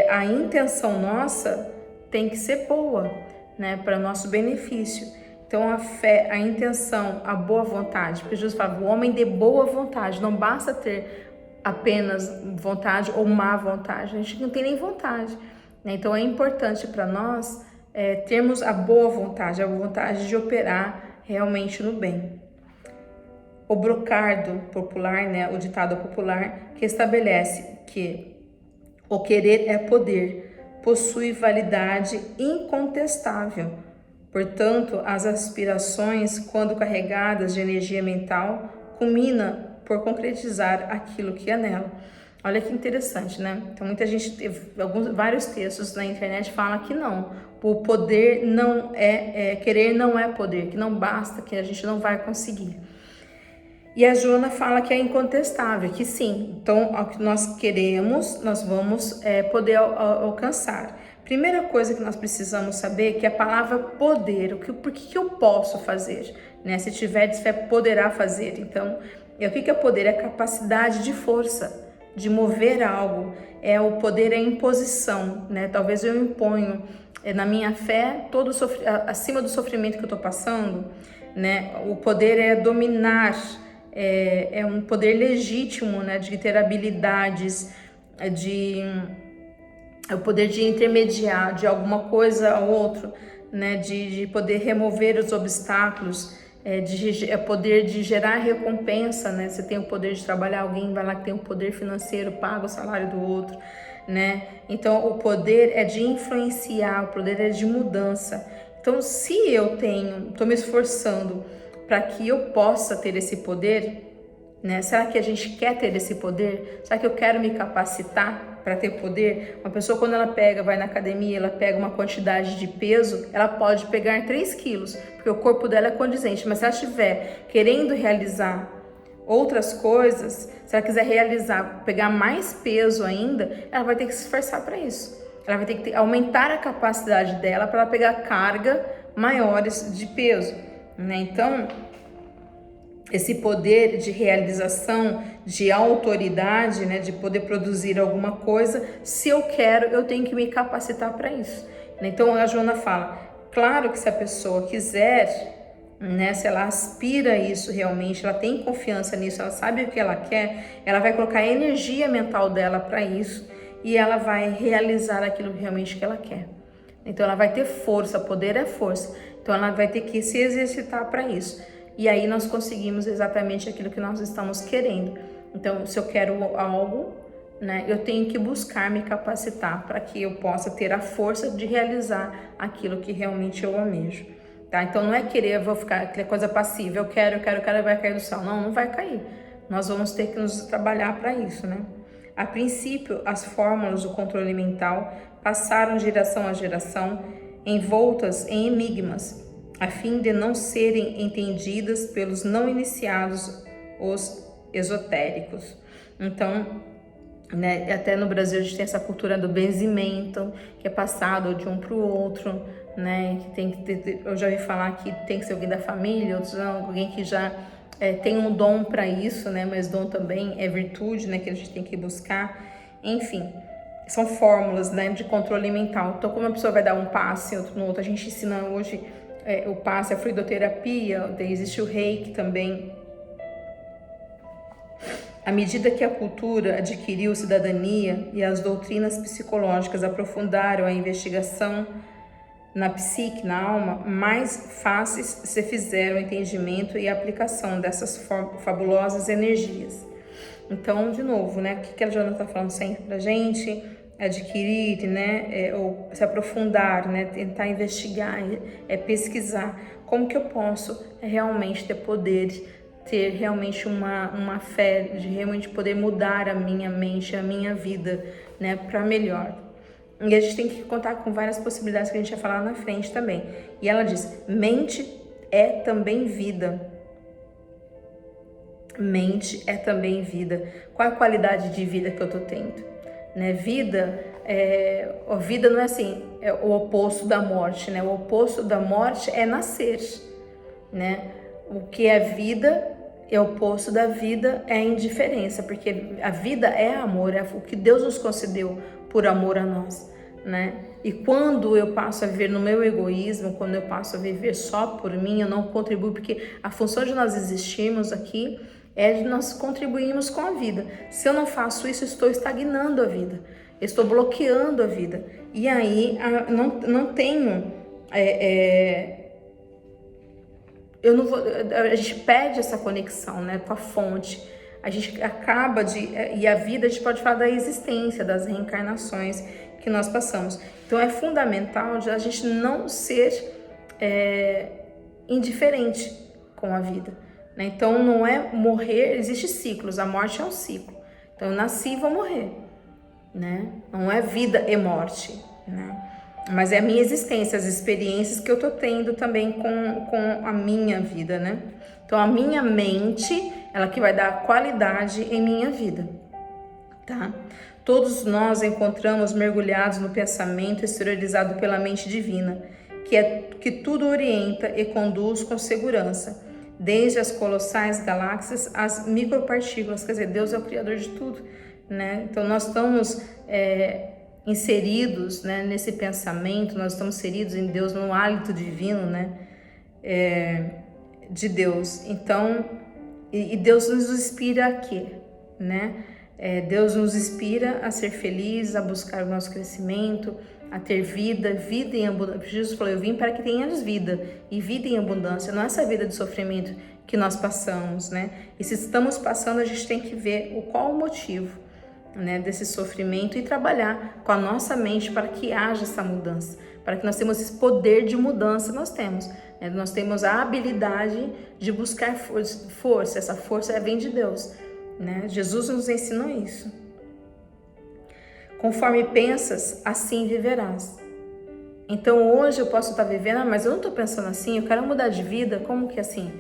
a intenção nossa tem que ser boa, né? Para nosso benefício. Então, a fé, a intenção, a boa vontade, porque Jesus fala, o homem de boa vontade, não basta ter apenas vontade ou má vontade, a gente não tem nem vontade, né? Então é importante para nós termos a boa vontade, a vontade de operar realmente no bem. O brocardo popular, né, o ditado popular, que estabelece que o querer é poder, possui validade incontestável. Portanto, as aspirações, quando carregadas de energia mental, culminam por concretizar aquilo que é nela. Olha que interessante, né? Então, muita gente, vários textos na internet falam que não, o poder não querer não é poder, que não basta, que a gente não vai conseguir. E a Joana fala que é incontestável, que sim, então o que nós queremos, nós vamos poder alcançar. Primeira coisa que nós precisamos saber é que a palavra poder, por que eu posso fazer, né? Se tiveres fé, poderá fazer. Então, o que é poder? É capacidade de força, de mover algo. O poder é imposição, né? Talvez eu imponho na minha fé acima do sofrimento que eu estou passando, né? O poder é dominar, é um poder legítimo, né? De ter habilidades, o poder de intermediar de alguma coisa a outra, né? De poder remover os obstáculos. Poder de gerar recompensa, né? Você tem o poder de trabalhar, alguém vai lá que tem o poder financeiro, paga o salário do outro, né? Então, o poder é de influenciar, o poder é de mudança. Então, se eu estou me esforçando para que eu possa ter esse poder, né? Será que a gente quer ter esse poder? Será que eu quero me capacitar para ter poder? Uma pessoa, quando ela vai na academia, ela pega uma quantidade de peso, ela pode pegar 3 quilos, porque o corpo dela é condizente, mas se ela estiver querendo realizar outras coisas, se ela quiser pegar mais peso ainda, ela vai ter que se esforçar para isso. Ela vai ter que aumentar a capacidade dela para ela pegar carga maiores de peso, né? Então, esse poder de realização, de autoridade, né, de poder produzir alguma coisa, se eu quero, eu tenho que me capacitar para isso. Então a Joana fala, claro que se a pessoa quiser, né, se ela aspira a isso realmente, ela tem confiança nisso, ela sabe o que ela quer, ela vai colocar a energia mental dela para isso e ela vai realizar aquilo realmente que ela quer. Então ela vai ter força, poder é força, então ela vai ter que se exercitar para isso. E aí nós conseguimos exatamente aquilo que nós estamos querendo. Então, se eu quero algo, né, eu tenho que buscar me capacitar para que eu possa ter a força de realizar aquilo que realmente eu almejo. Tá? Então, não é querer, eu vou ficar aquela coisa passiva, eu quero, vai cair do céu. Não, não vai cair. Nós vamos ter que nos trabalhar para isso, né? A princípio, as fórmulas do controle mental passaram de geração a geração, envoltas em enigmas, a fim de não serem entendidas pelos não iniciados, os esotéricos. Então, né, até no Brasil a gente tem essa cultura do benzimento, que é passado de um para o outro, né, que tem que ter, eu já ouvi falar que tem que ser alguém da família, outros não, alguém que já tem um dom para isso, né, mas dom também é virtude, né, que a gente tem que buscar. Enfim, são fórmulas, né, de controle mental. Então, como a pessoa vai dar um passe, outro no outro, a gente ensina hoje o passe, a fluidoterapia, existe o reiki também. À medida que a cultura adquiriu cidadania e as doutrinas psicológicas aprofundaram a investigação na psique, na alma, mais fáceis se fizeram o entendimento e a aplicação dessas fabulosas energias. Então, de novo, né, o que a Joana está falando sempre pra gente? Adquirir, né, ou se aprofundar, né, tentar investigar, pesquisar. Como que eu posso realmente ter poder, ter realmente uma fé de realmente poder mudar a minha mente, a minha vida, né, para melhor. E a gente tem que contar com várias possibilidades que a gente vai falar na frente também. E ela diz, mente é também vida. Mente é também vida. Qual é a qualidade de vida que eu tô tendo? Né? Vida não é assim, é o oposto da morte, né? O oposto da morte é nascer, né? O que é vida é o oposto da vida, é a indiferença, porque a vida é amor, é o que Deus nos concedeu por amor a nós, né? E quando eu passo a viver no meu egoísmo, quando eu passo a viver só por mim, eu não contribuo, porque a função de nós existirmos aqui é de nós contribuirmos com a vida. Se eu não faço isso, eu estou estagnando a vida, eu estou bloqueando a vida. E aí não tenho... eu não vou, a gente perde essa conexão, né, com a fonte. A gente acaba e a vida, a gente pode falar da existência, das reencarnações que nós passamos. Então é fundamental a gente não ser indiferente com a vida, né? Então não é morrer, existe ciclos, a morte é um ciclo. Então eu nasci e vou morrer, né? Não é vida e morte, né? Mas é a minha existência, as experiências que eu tô tendo também com a minha vida, né? Então a minha mente, ela que vai dar qualidade em minha vida, tá? Todos nós encontramos mergulhados no pensamento exteriorizado pela mente divina, que tudo orienta e conduz com segurança, desde as colossais galáxias às micropartículas. Quer dizer, Deus é o criador de tudo, né? Então nós estamos inseridos, né, nesse pensamento, nós estamos inseridos em Deus, no hálito divino, né, de Deus. Então, e Deus nos inspira a quê, né? Deus nos inspira a ser felizes, a buscar o nosso crescimento, a ter vida em abundância. Jesus falou, eu vim para que tenhas vida, e vida em abundância. Não é essa vida de sofrimento que nós passamos, né? E se estamos passando, a gente tem que ver qual o motivo, né, desse sofrimento e trabalhar com a nossa mente para que haja essa mudança, para que nós temos esse poder de mudança. Nós temos a habilidade de buscar força. Essa força vem de Deus, né? Jesus nos ensinou isso. Conforme pensas, assim viverás. Então hoje eu posso estar vivendo, mas eu não estou pensando assim, eu quero mudar de vida. Como que assim?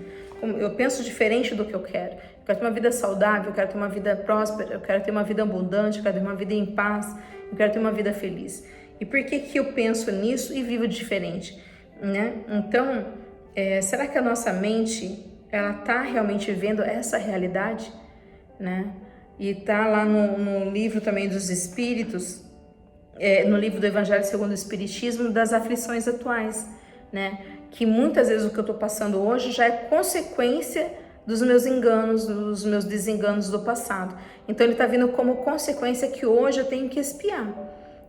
Eu penso diferente do que eu quero. Eu quero ter uma vida saudável, eu quero ter uma vida próspera, eu quero ter uma vida abundante, eu quero ter uma vida em paz, eu quero ter uma vida feliz. E por que eu penso nisso e vivo diferente, né? Então, será que a nossa mente, ela está realmente vivendo essa realidade, né? E tá lá no livro também dos Espíritos, no livro do Evangelho segundo o Espiritismo, das aflições atuais, né? Que muitas vezes o que eu estou passando hoje já é consequência dos meus enganos, dos meus desenganos do passado. Então ele está vindo como consequência que hoje eu tenho que expiar,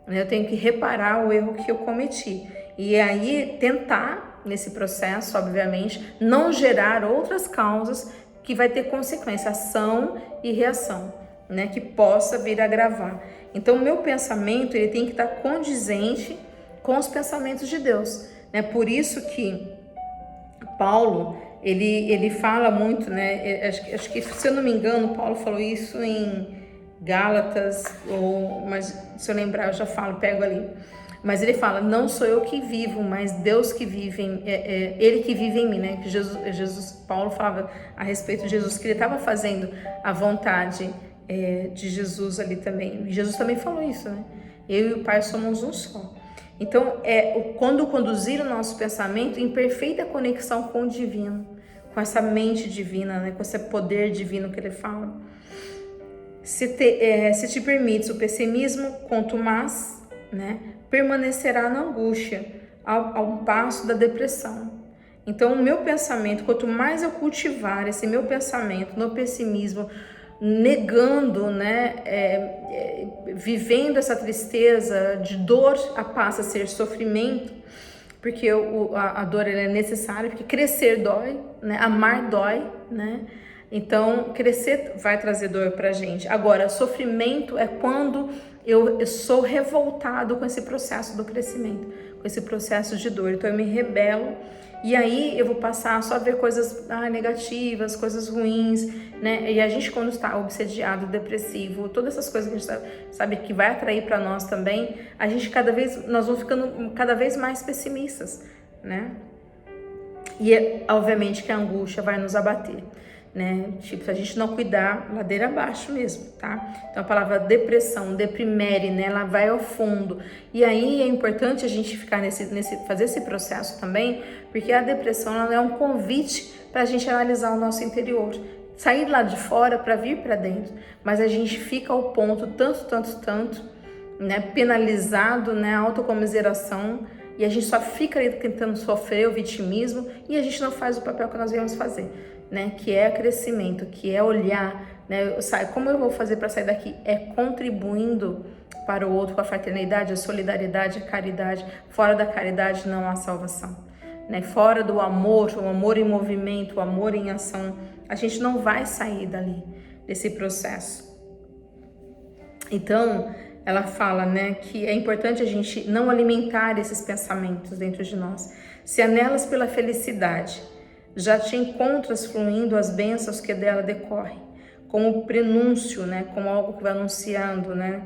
né? Eu tenho que reparar o erro que eu cometi. E aí tentar, nesse processo, obviamente, não gerar outras causas que vai ter consequência, ação e reação, né? Que possa vir a agravar. Então o meu pensamento, ele tem que estar condizente com os pensamentos de Deus, né? Por isso que Paulo, ele fala muito, né? Acho que, se eu não me engano, Paulo falou isso em Gálatas, mas se eu lembrar eu já falo, pego ali. Mas ele fala, não sou eu que vivo, mas Deus que vive, Ele que vive em mim, né? Que Paulo falava a respeito de Jesus, que ele estava fazendo a vontade de Jesus ali também. E Jesus também falou isso, né? Eu e o Pai somos um só. Então, quando conduzir o nosso pensamento em perfeita conexão com o divino, com essa mente divina, né? Com esse poder divino que ele fala. Se te permites o pessimismo, contumaz, né, permanecerá na angústia, ao passo da depressão. Então, o meu pensamento, quanto mais eu cultivar esse meu pensamento no pessimismo, negando, né, vivendo essa tristeza de dor, passa a ser sofrimento, porque a dor é necessária, porque crescer dói, né, amar dói, né? Então, crescer vai trazer dor pra gente. Agora, sofrimento é quando eu sou revoltado com esse processo do crescimento, com esse processo de dor. Então, eu me rebelo e aí eu vou passar só a ver coisas negativas, coisas ruins, né? E a gente, quando está obsediado, depressivo, todas essas coisas que a gente sabe que vai atrair para nós também, nós vamos ficando cada vez mais pessimistas, né? E obviamente que a angústia vai nos abater, né? Tipo, se a gente não cuidar, ladeira abaixo mesmo, tá? Então a palavra depressão, deprimere, né? Ela vai ao fundo. E aí é importante a gente ficar fazer esse processo também, porque a depressão ela é um convite para a gente analisar o nosso interior, sair lá de fora para vir para dentro. Mas a gente fica ao ponto tanto, né? Penalizado, né? Autocomiseração. E a gente só fica ali tentando sofrer o vitimismo e a gente não faz o papel que nós viemos fazer, né? Que é crescimento, que é olhar, né? Como eu vou fazer para sair daqui? É contribuindo para o outro com a fraternidade, a solidariedade, a caridade. Fora da caridade não há salvação, né? Fora do amor, o amor em movimento, o amor em ação, a gente não vai sair dali, desse processo. Então, ela fala, né, que é importante a gente não alimentar esses pensamentos dentro de nós. Se anelas pela felicidade, já te encontras fluindo as bênçãos que dela decorrem, como prenúncio, né, como algo que vai anunciando, né,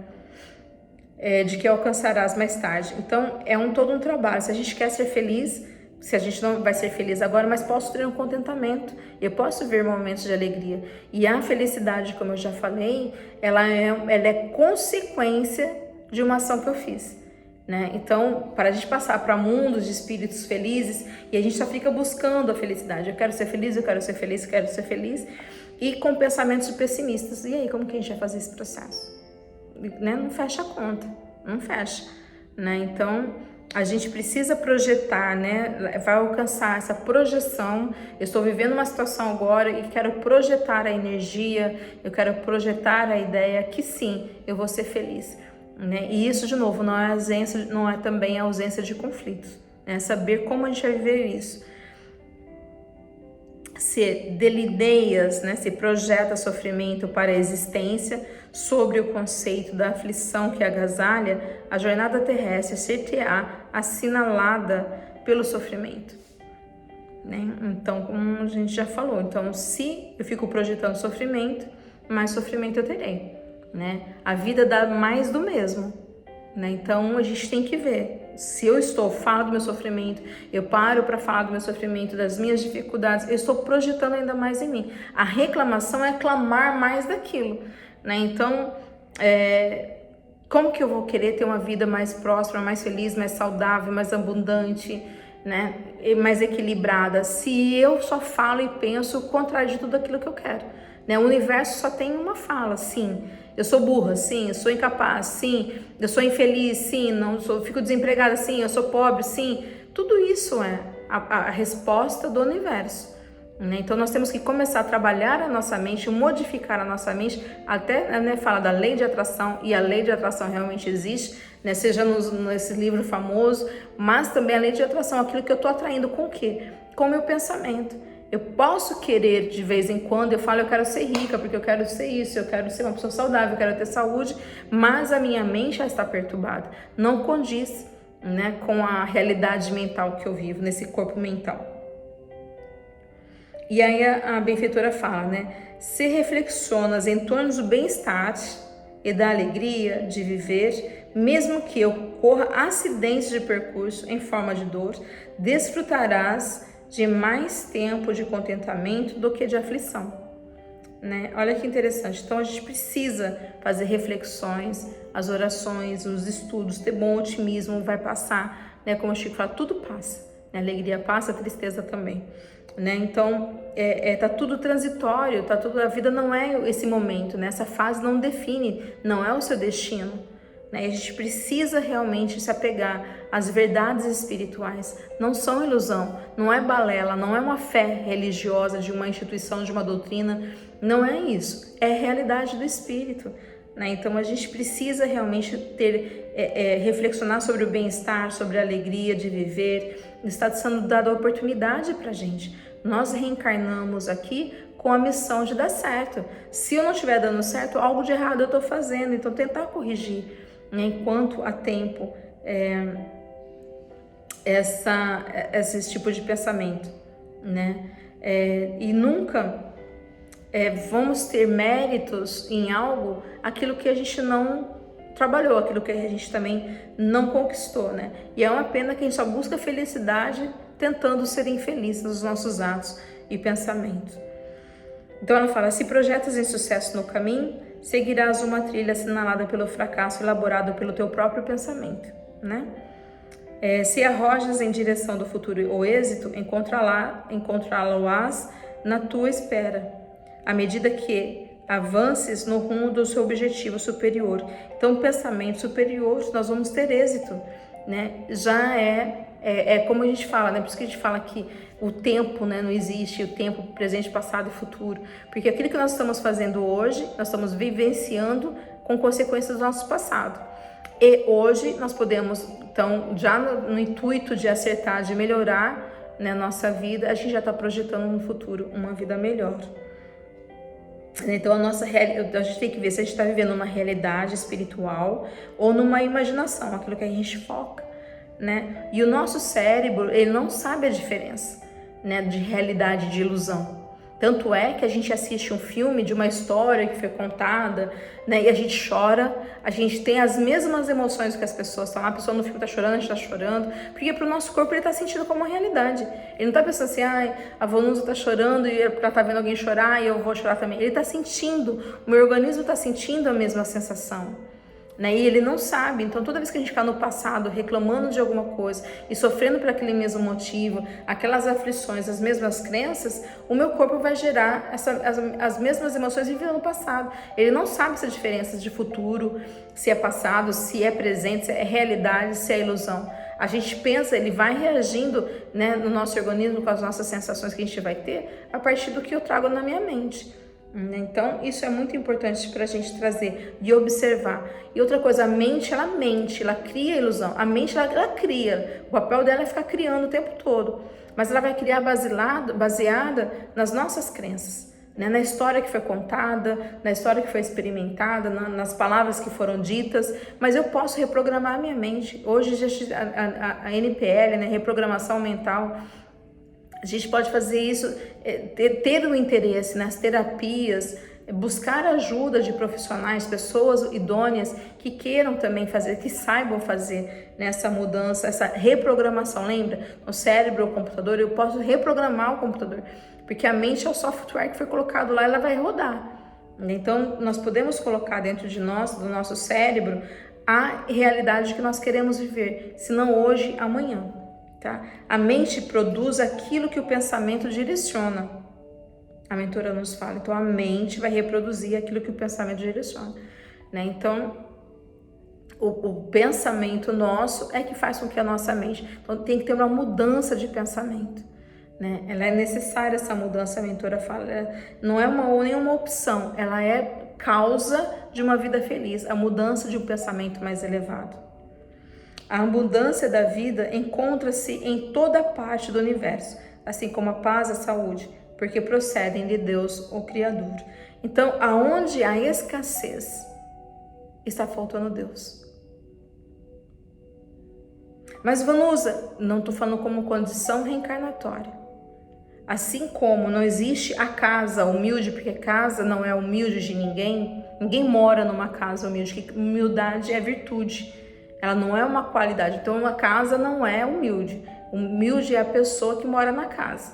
de que alcançarás mais tarde. Então, todo um trabalho. Se a gente quer ser feliz, se a gente não vai ser feliz agora, mas posso ter um contentamento, eu posso ver momentos de alegria. E a felicidade, como eu já falei, ela é consequência de uma ação que eu fiz, né? Então, para a gente passar para mundos de espíritos felizes, e a gente só fica buscando a felicidade. Eu quero ser feliz, eu quero ser feliz, eu quero ser feliz, e com pensamentos pessimistas. E aí, como que a gente vai fazer esse processo? Né? Não fecha a conta, não fecha, né? Então, a gente precisa projetar, né? Vai alcançar essa projeção. Eu estou vivendo uma situação agora e quero projetar a energia, eu quero projetar a ideia que sim, eu vou ser feliz, né? E isso, de novo, não é também a ausência de conflitos, né? Saber como a gente vai viver isso. Se delineias, né? Se projeta sofrimento para a existência, sobre o conceito da aflição que agasalha, a jornada terrestre ser-te-á assinalada pelo sofrimento, né? Então, como a gente já falou, então se eu fico projetando sofrimento, mais sofrimento eu terei, né? A vida dá mais do mesmo, né? Então a gente tem que ver, se eu falo do meu sofrimento, eu paro para falar do meu sofrimento, das minhas dificuldades, eu estou projetando ainda mais em mim. A reclamação é clamar mais daquilo, né? Então, como que eu vou querer ter uma vida mais próspera, mais feliz, mais saudável, mais abundante, né? E mais equilibrada, se eu só falo e penso o contrário de tudo aquilo que eu quero, né? O universo só tem uma fala, sim. Eu sou burra, sim. Eu sou incapaz, sim. Eu sou infeliz, sim. Fico desempregada, sim. Eu sou pobre, sim. Tudo isso é a resposta do universo, né? Então nós temos que começar a trabalhar a nossa mente, modificar a nossa mente, até, né, fala da lei de atração, e a lei de atração realmente existe, né? Seja nesse livro famoso, mas também a lei de atração, aquilo que eu estou atraindo com o quê? Com o meu pensamento. Eu posso querer de vez em quando, eu falo, eu quero ser rica, porque eu quero ser isso, eu quero ser uma pessoa saudável, eu quero ter saúde, mas a minha mente já está perturbada, não condiz, né, com a realidade mental que eu vivo, nesse corpo mental. E aí a benfeitora fala, né? Se reflexionas em torno do bem-estar, e da alegria de viver, mesmo que ocorra acidentes de percurso em forma de dor, desfrutarás de mais tempo de contentamento do que de aflição. Né? Olha que interessante. Então a gente precisa fazer reflexões, as orações, os estudos, ter bom otimismo, vai passar, né? Como o Chico fala, tudo passa, né? A alegria passa, a tristeza também, né? Então tá tudo transitório, tá tudo, a vida não é esse momento, né? Essa fase não define, não é o seu destino, né? A gente precisa realmente se apegar às verdades espirituais. Não são ilusão, não é balela, não é uma fé religiosa de uma instituição, de uma doutrina, não é isso, é a realidade do espírito, né? Então a gente precisa realmente reflexionar sobre o bem-estar, sobre a alegria de viver. Está sendo dada a oportunidade para a gente. Nós reencarnamos aqui com a missão de dar certo. Se eu não estiver dando certo, algo de errado eu estou fazendo, então tentar corrigir, né? Enquanto há tempo, esse tipo de pensamento, né? E nunca vamos ter méritos em algo, aquilo que a gente não trabalhou, aquilo que a gente também não conquistou, né? E é uma pena que a gente só busca felicidade tentando ser infeliz nos nossos atos e pensamentos. Então ela fala, se projetas em sucesso no caminho, seguirás uma trilha assinalada pelo fracasso elaborado pelo teu próprio pensamento, né? Se arrojas em direção do futuro ou êxito, encontrá-lo-ás na tua espera, à medida que avances no rumo do seu objetivo superior. Então, pensamento superior, nós vamos ter êxito, né? Já é como a gente fala, né? Por isso que a gente fala que o tempo, né, não existe, o tempo presente, passado e futuro, porque aquilo que nós estamos fazendo hoje, nós estamos vivenciando com consequências do nosso passado. E hoje nós podemos, então, já no intuito de acertar, de melhorar, né, nossa vida, a gente já está projetando no futuro uma vida melhor. Então a gente tem que ver se a gente está vivendo uma realidade espiritual ou numa imaginação, aquilo que a gente foca, né? E o nosso cérebro, ele não sabe a diferença, né, de realidade e de ilusão. Tanto é que a gente assiste um filme de uma história que foi contada, né, e a gente chora, a gente tem as mesmas emoções que as pessoas estão lá, a pessoa no filme está chorando, a gente está chorando, porque para o nosso corpo ele está sentindo como uma realidade. Ele não está pensando assim, a Vanusa está chorando e ela está vendo alguém chorar e eu vou chorar também. Ele está sentindo, o meu organismo está sentindo a mesma sensação, né? E ele não sabe. Então toda vez que a gente ficar no passado reclamando de alguma coisa e sofrendo por aquele mesmo motivo, aquelas aflições, as mesmas crenças, o meu corpo vai gerar as mesmas emoções vivendo no passado. Ele não sabe essa diferença de futuro, se é passado, se é presente, se é realidade, se é ilusão. A gente pensa, ele vai reagindo, né, no nosso organismo com as nossas sensações que a gente vai ter a partir do que eu trago na minha mente. Então, isso é muito importante para a gente trazer e observar. E outra coisa, a mente, ela cria ilusão. A mente, ela cria. O papel dela é ficar criando o tempo todo. Mas ela vai criar baseada nas nossas crenças, né? Na história que foi contada, na história que foi experimentada, nas palavras que foram ditas. Mas eu posso reprogramar a minha mente. Hoje, a NPL, né, reprogramação mental, a gente pode fazer isso, ter o interesse nas terapias, buscar ajuda de profissionais, pessoas idôneas que queiram também fazer, que saibam fazer nessa mudança, essa reprogramação. Lembra? O cérebro, o computador, eu posso reprogramar o computador, porque a mente é o software que foi colocado lá, ela vai rodar. Então, nós podemos colocar dentro de nós, do nosso cérebro, a realidade que nós queremos viver, se não hoje, amanhã. Tá? A mente produz aquilo que o pensamento direciona. A mentora nos fala. Então a mente vai reproduzir aquilo que o pensamento direciona, né? Então o pensamento nosso é que faz com que a nossa mente, então tem que ter uma mudança de pensamento, né? Ela é necessária, essa mudança, a mentora fala, não é nenhuma opção, ela é causa de uma vida feliz, a mudança de um pensamento mais elevado. A abundância da vida encontra-se em toda parte do universo, assim como a paz e a saúde, porque procedem de Deus, o Criador. Então, aonde há escassez, está faltando Deus. Mas, Vanusa, não estou falando como condição reencarnatória. Assim como não existe a casa humilde, porque casa não é humilde de ninguém, Ninguém mora numa casa humilde, que humildade é virtude, ela não é uma qualidade. Então uma casa não é humilde, humilde é a pessoa que mora na casa,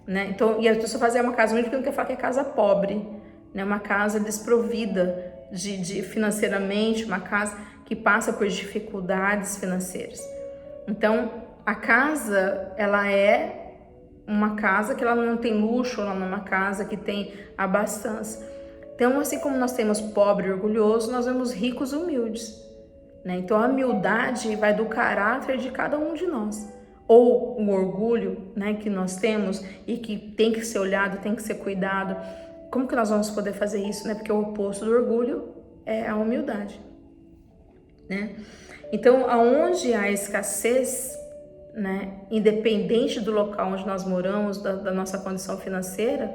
né? Então, e a pessoa fazer uma casa humilde porque não quer falar que é casa pobre, né? Uma casa desprovida de financeiramente, uma casa que passa por dificuldades financeiras. Então a casa, ela é uma casa que ela não tem luxo, ela não é uma casa que tem abastança. Então, assim como nós temos pobre e orgulhoso, nós vemos ricos e humildes, né? Então a humildade vai do caráter de cada um de nós. Ou o orgulho, né, que nós temos e que tem que ser olhado, tem que ser cuidado. Como que nós vamos poder fazer isso, né? Porque o oposto do orgulho é a humildade, né? Então, aonde há escassez, né, independente do local onde nós moramos, da nossa condição financeira,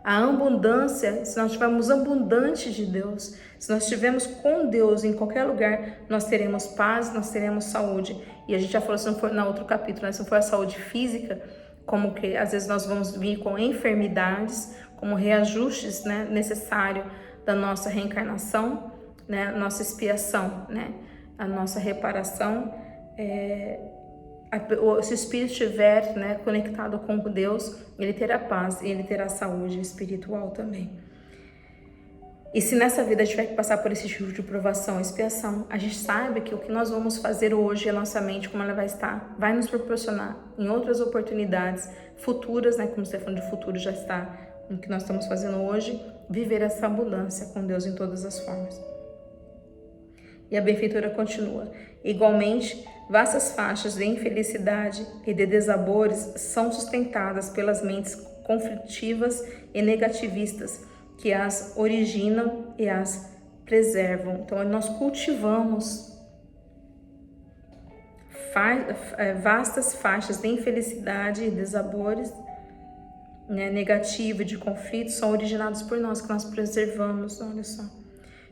a abundância, se nós estivermos abundantes de Deus, se nós estivermos com Deus em qualquer lugar, nós teremos paz, nós teremos saúde. E a gente já falou, se não for no outro capítulo, né, se não for a saúde física, como que às vezes nós vamos vir com enfermidades, como reajustes, né, necessário da nossa reencarnação, né, nossa expiação, né, a nossa reparação. Se o espírito estiver, né, conectado com Deus, ele terá paz e ele terá saúde espiritual também. E se nessa vida a gente tiver que passar por esse tipo de provação, expiação, a gente sabe que o que nós vamos fazer hoje, a nossa mente, como ela vai estar, vai nos proporcionar em outras oportunidades futuras, né, como você está falando de futuro, já está no que nós estamos fazendo hoje, viver essa abundância com Deus em todas as formas. E a benfeitora continua: igualmente, vastas faixas de infelicidade e de desabores são sustentadas pelas mentes conflitivas e negativistas, que as originam e as preservam. Então, nós cultivamos vastas faixas de infelicidade e desabores, né, negativo e de conflito, são originados por nós, que nós preservamos, olha só.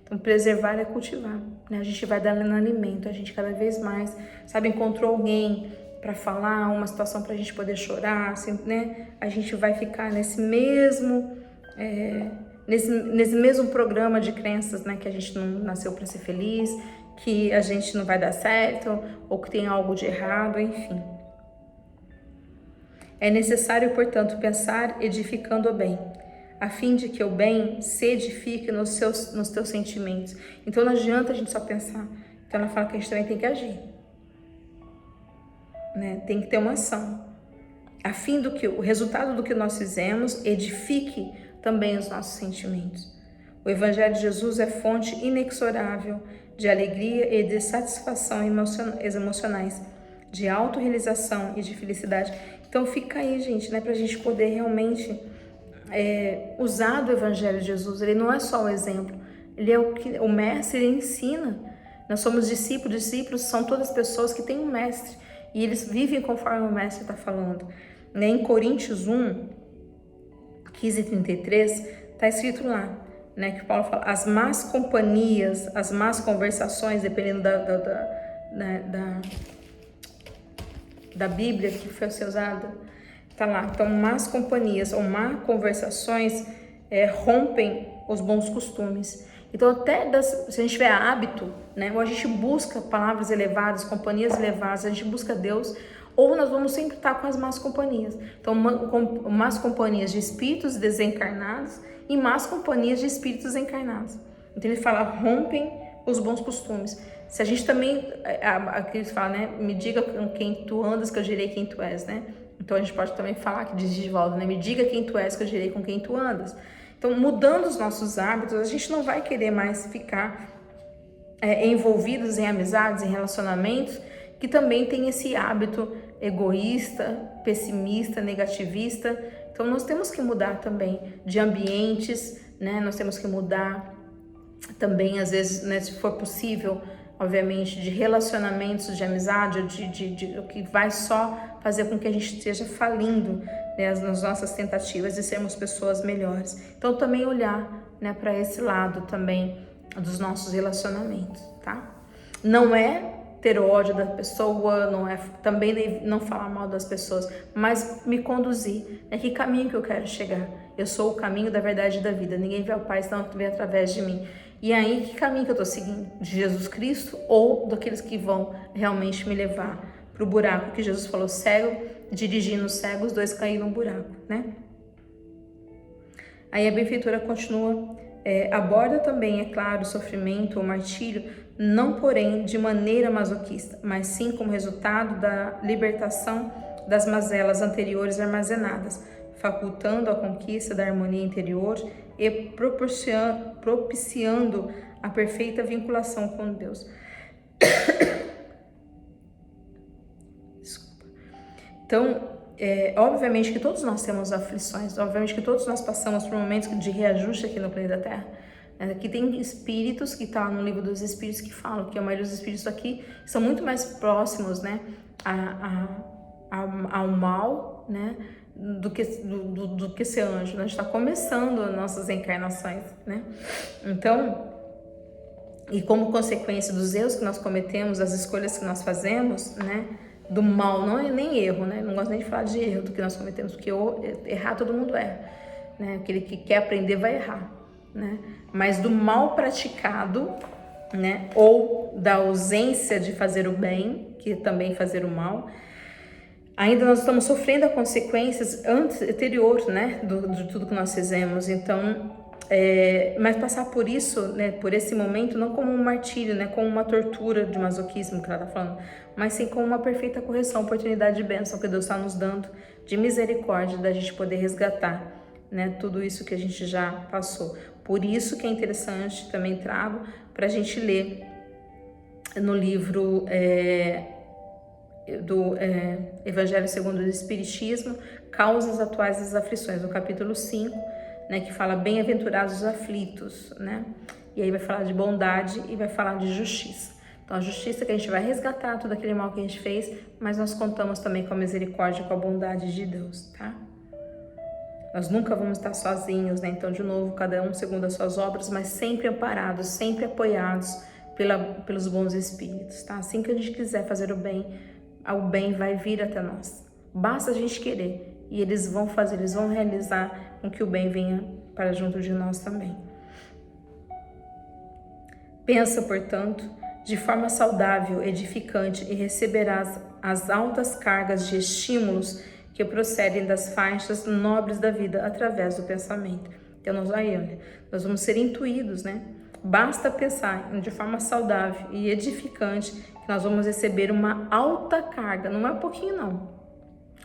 Então, preservar é cultivar, né? A gente vai dando alimento, a gente cada vez mais, sabe, encontrou alguém para falar, uma situação para a gente poder chorar, assim, né? A gente vai ficar nesse mesmo programa de crenças, né? Que a gente não nasceu para ser feliz, que a gente não vai dar certo, ou que tem algo de errado, enfim. É necessário, portanto, pensar edificando o bem, a fim de que o bem se edifique nos teus sentimentos. Então não adianta a gente só pensar. Então ela fala que a gente também tem que agir, né? Tem que ter uma ação, a fim do que o resultado do que nós fizemos edifique também os nossos sentimentos. O Evangelho de Jesus é fonte inexorável de alegria e de satisfação emocionais, de autorrealização e de felicidade. Então fica aí, gente, né, para a gente poder realmente usar do Evangelho de Jesus. Ele não é só um exemplo, ele é o mestre, ele ensina. Nós somos discípulos são todas pessoas que têm um mestre e eles vivem conforme o mestre está falando, né? Em Coríntios 1, 15 e 33, está escrito lá, né, que Paulo fala: as más companhias, as más conversações, dependendo da Bíblia que foi ser usada, tá lá. Então, más companhias ou má conversações rompem os bons costumes. Então, até se a gente tiver hábito, né, ou a gente busca palavras elevadas, companhias elevadas, a gente busca Deus, ou nós vamos sempre estar com as más companhias. Então, más companhias de espíritos desencarnados e más companhias de espíritos encarnados. Então, ele fala: rompem os bons costumes. Se a gente também, aqui ele fala, né, me diga com quem tu andas que eu direi quem tu és, né? Então a gente pode também falar, que diz Divaldo, né, me diga quem tu és que eu direi com quem tu andas. Então, mudando os nossos hábitos, a gente não vai querer mais ficar envolvidos em amizades, em relacionamentos que também tem esse hábito egoísta, pessimista, negativista. Então nós temos que mudar também de ambientes, né? Nós temos que mudar também, às vezes, né, se for possível, obviamente, de relacionamentos, de amizade, o que vai só fazer com que a gente esteja falindo, né, nas nossas tentativas de sermos pessoas melhores. Então também olhar, né, para esse lado também dos nossos relacionamentos, tá? Não é ter ódio da pessoa, não é também não falar mal das pessoas, mas me conduzir, né? Que caminho que eu quero chegar? Eu sou o caminho da verdade e da vida. Ninguém vê ao Pai senão vê através de mim. E aí, que caminho que eu estou seguindo? De Jesus Cristo ou daqueles que vão realmente me levar para o buraco que Jesus falou, cego, dirigindo os cegos, 2 caíram no buraco, né? Aí a benfeitora continua, aborda também, é claro, o sofrimento, o martírio, não porém de maneira masoquista, mas sim como resultado da libertação das mazelas anteriores armazenadas, facultando a conquista da harmonia interior e propiciando a perfeita vinculação com Deus. Desculpa. Então, obviamente que todos nós temos aflições, obviamente que todos nós passamos por momentos de reajuste aqui no planeta Terra. Aqui tem espíritos, que está no livro dos espíritos, que falam que a maioria dos espíritos aqui são muito mais próximos, né, ao mal, né, do que ser anjo. A gente está começando as nossas encarnações, né? Então, e como consequência dos erros que nós cometemos, das escolhas que nós fazemos, né, do mal, não é nem erro, né? Não gosto nem de falar de erro do que nós cometemos, porque errar todo mundo erra, né? Aquele que quer aprender vai errar, né? Mas do mal praticado, né? Ou da ausência de fazer o bem, que é também fazer o mal, ainda nós estamos sofrendo as consequências anteriores, né? De tudo que nós fizemos. Então, mas passar por isso, né, por esse momento, não como um martírio, né, como uma tortura de masoquismo que ela está falando, mas sim como uma perfeita correção, oportunidade de bênção que Deus está nos dando, de misericórdia, da gente poder resgatar, né, tudo isso que a gente já passou. Por isso que é interessante, também trago, para a gente ler no livro do Evangelho segundo o Espiritismo, Causas Atuais das Aflições, no capítulo 5, né, que fala bem-aventurados os aflitos, né? E aí vai falar de bondade e vai falar de justiça. Então, a justiça que a gente vai resgatar todo aquele mal que a gente fez, mas nós contamos também com a misericórdia e com a bondade de Deus, tá? Nós nunca vamos estar sozinhos, né? Então, de novo, cada um segundo as suas obras, mas sempre amparados, sempre apoiados pelos bons espíritos, tá? Assim que a gente quiser fazer o bem vai vir até nós. Basta a gente querer. E eles vão fazer, eles vão realizar com que o bem venha para junto de nós também. Pensa, portanto, de forma saudável, edificante e receberás as altas cargas de estímulos que procedem das faixas nobres da vida através do pensamento. Então, nós vamos ser intuídos, né? Basta pensar de forma saudável e edificante que nós vamos receber uma alta carga, não é pouquinho não.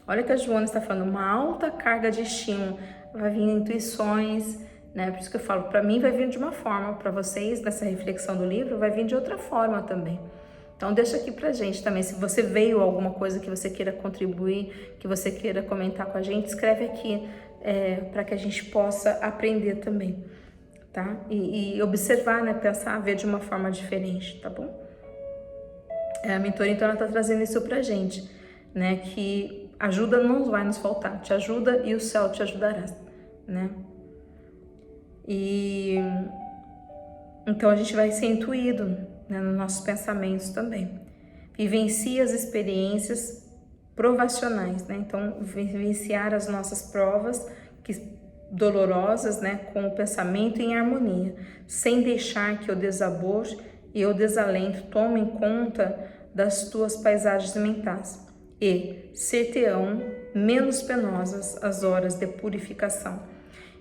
Olha que a Joana está falando, uma alta carga de estímulo, vai vir intuições, né? Por isso que eu falo, para mim vai vir de uma forma, para vocês, nessa reflexão do livro, vai vir de outra forma também. Então deixa aqui pra gente também, se você veio alguma coisa que você queira contribuir, que você queira comentar com a gente, escreve aqui para que a gente possa aprender também, tá? E observar, né? Pensar, ver de uma forma diferente, tá bom? A mentora, então, ela tá trazendo isso pra gente, né? Que ajuda não vai nos faltar, te ajuda e o céu te ajudará, né? E então a gente vai ser intuído, né, nos nossos pensamentos também. Vivencia as experiências provacionais, né? Então, vivenciar as nossas provas dolorosas, né, com o pensamento em harmonia, sem deixar que o desabor e o desalento tomem conta das tuas paisagens mentais. E ser-te-ão menos penosas as horas de purificação.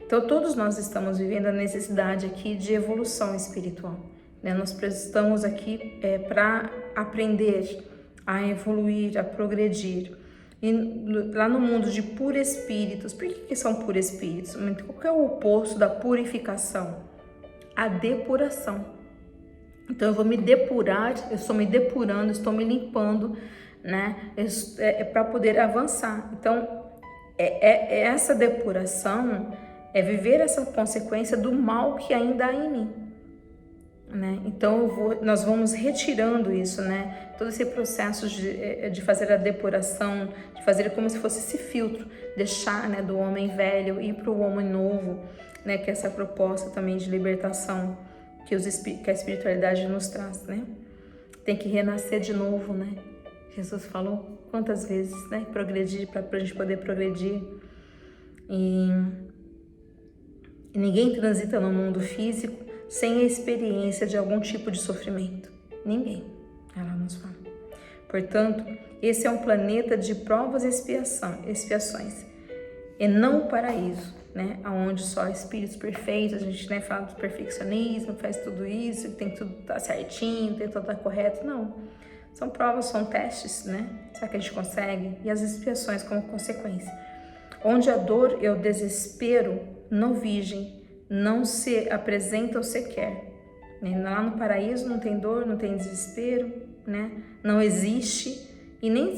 Então, todos nós estamos vivendo a necessidade aqui de evolução espiritual, né? Nós estamos aqui para aprender a evoluir, a progredir. E lá no mundo de purespíritos, por que são purespíritos? Qual é o oposto da purificação? A depuração. Então, eu vou me depurar, eu estou me depurando, estou me limpando, né? Para poder avançar. Então, essa depuração é viver essa consequência do mal que ainda há em mim, né? Então nós vamos retirando isso, né? Todo esse processo de fazer a depuração, de fazer como se fosse esse filtro, deixar, né, do homem velho ir para o homem novo, né? Que é essa proposta também de libertação que a espiritualidade nos traz, né? Tem que renascer de novo, né? Jesus falou quantas vezes, né? Progredir, para a gente poder progredir. E ninguém transita no mundo físico sem a experiência de algum tipo de sofrimento. Ninguém, ela nos fala. Portanto, esse é um planeta de provas e expiações, e não o paraíso, né? Onde só espíritos perfeitos, a gente, né, fala do perfeccionismo, faz tudo isso, tem que tudo estar certinho, tem tudo estar correto. Não. São provas, são testes, né? Será que a gente consegue? E as expiações como consequência. Onde a dor e o desespero não vigem, não se apresentam sequer. Lá no paraíso não tem dor, não tem desespero, né? Não existe e nem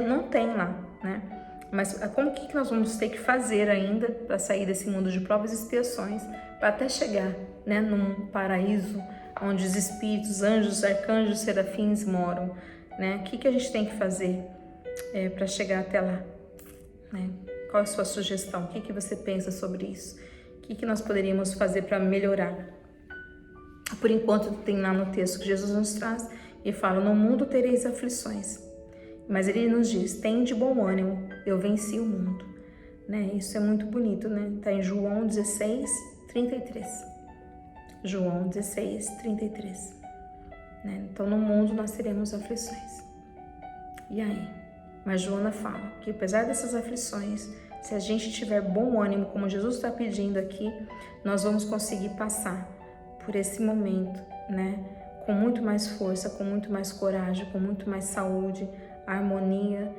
não tem lá, né? Mas como que nós vamos ter que fazer ainda para sair desse mundo de provas e expiações, para até chegar, né, num paraíso onde os espíritos, anjos, arcanjos, serafins moram, né? O que a gente tem que fazer para chegar até lá, né? Qual é a sua sugestão? O que você pensa sobre isso? O que nós poderíamos fazer para melhorar? Por enquanto, tem lá no texto que Jesus nos traz e fala: no mundo tereis aflições, mas ele nos diz: tem de bom ânimo, eu venci o mundo, né? Isso é muito bonito, né? Está em João 16, 33. João 16, 33. Né? Então, no mundo nós teremos aflições. E aí? Mas Joana fala que apesar dessas aflições, se a gente tiver bom ânimo, como Jesus está pedindo aqui, nós vamos conseguir passar por esse momento, né? Com muito mais força, com muito mais coragem, com muito mais saúde, harmonia,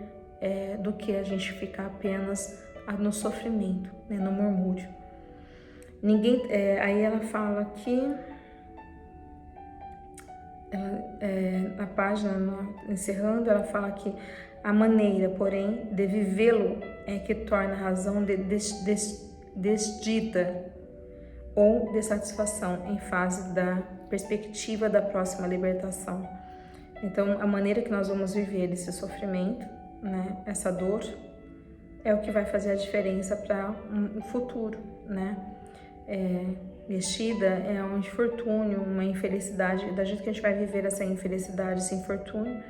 do que a gente ficar apenas no sofrimento, né? No murmúrio. Aí ela fala que na página, encerrando, ela fala que a maneira, porém, de vivê-lo é que torna a razão de desdita ou de satisfação em fase da perspectiva da próxima libertação. Então, a maneira que nós vamos viver esse sofrimento, né, essa dor, é o que vai fazer a diferença para o futuro, né? Mexida é um infortúnio, uma infelicidade, da gente que a gente vai viver essa infelicidade, esse infortúnio,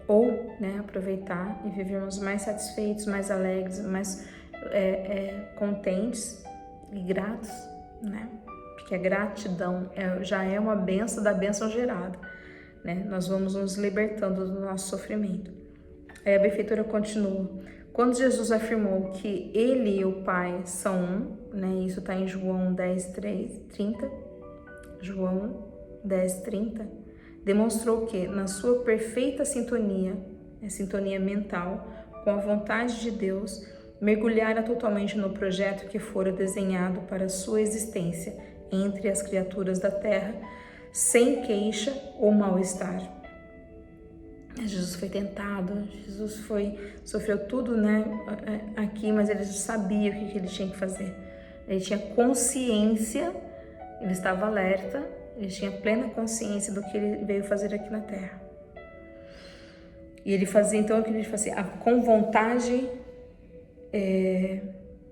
ou, né, aproveitar e vivermos mais satisfeitos, mais alegres, mais contentes e gratos, né? Porque a gratidão já é uma benção da bênção gerada, né? Nós vamos nos libertando do nosso sofrimento. Aí a benfeitora continua: quando Jesus afirmou que ele e o Pai são um, né? Isso está em João 10:30. João 10:30 demonstrou que, na sua perfeita sintonia, a sintonia mental, com a vontade de Deus, mergulhara totalmente no projeto que fora desenhado para a sua existência entre as criaturas da terra, sem queixa ou mal-estar. Jesus foi tentado, Jesus sofreu tudo, né, aqui, mas ele sabia o que ele tinha que fazer. Ele tinha consciência, ele estava alerta, ele tinha plena consciência do que ele veio fazer aqui na Terra. E ele fazia, então, o que ele fazia com vontade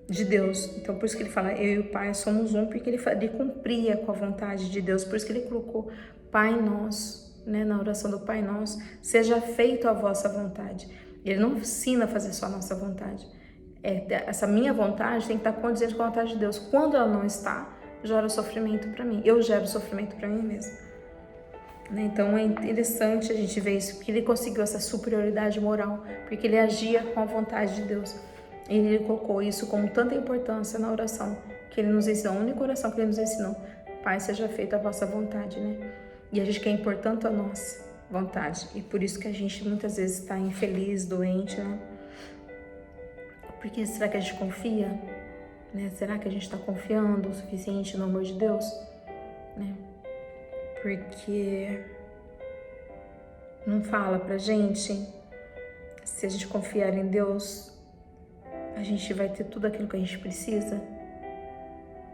de Deus. Então, por isso que ele fala: eu e o Pai somos um, porque ele cumpria com a vontade de Deus. Por isso que ele colocou Pai Nosso, né, na oração do Pai Nosso: seja feita a vossa vontade. Ele não ensina a fazer só a nossa vontade. Essa minha vontade tem que estar condizente com a vontade de Deus. Quando ela não está, gera sofrimento para mim. Eu gero sofrimento para mim mesmo. Então é interessante a gente ver isso, porque ele conseguiu essa superioridade moral, porque ele agia com a vontade de Deus. E ele colocou isso com tanta importância na oração que ele nos ensinou, a única oração que ele nos ensinou: Pai, seja feita a vossa vontade, né? E a gente quer impor tanto a nossa vontade, e por isso que a gente muitas vezes está infeliz, doente, né? Porque será que a gente confia? Né? Será que a gente está confiando o suficiente no amor de Deus? Né? Porque não fala pra gente, se a gente confiar em Deus, a gente vai ter tudo aquilo que a gente precisa,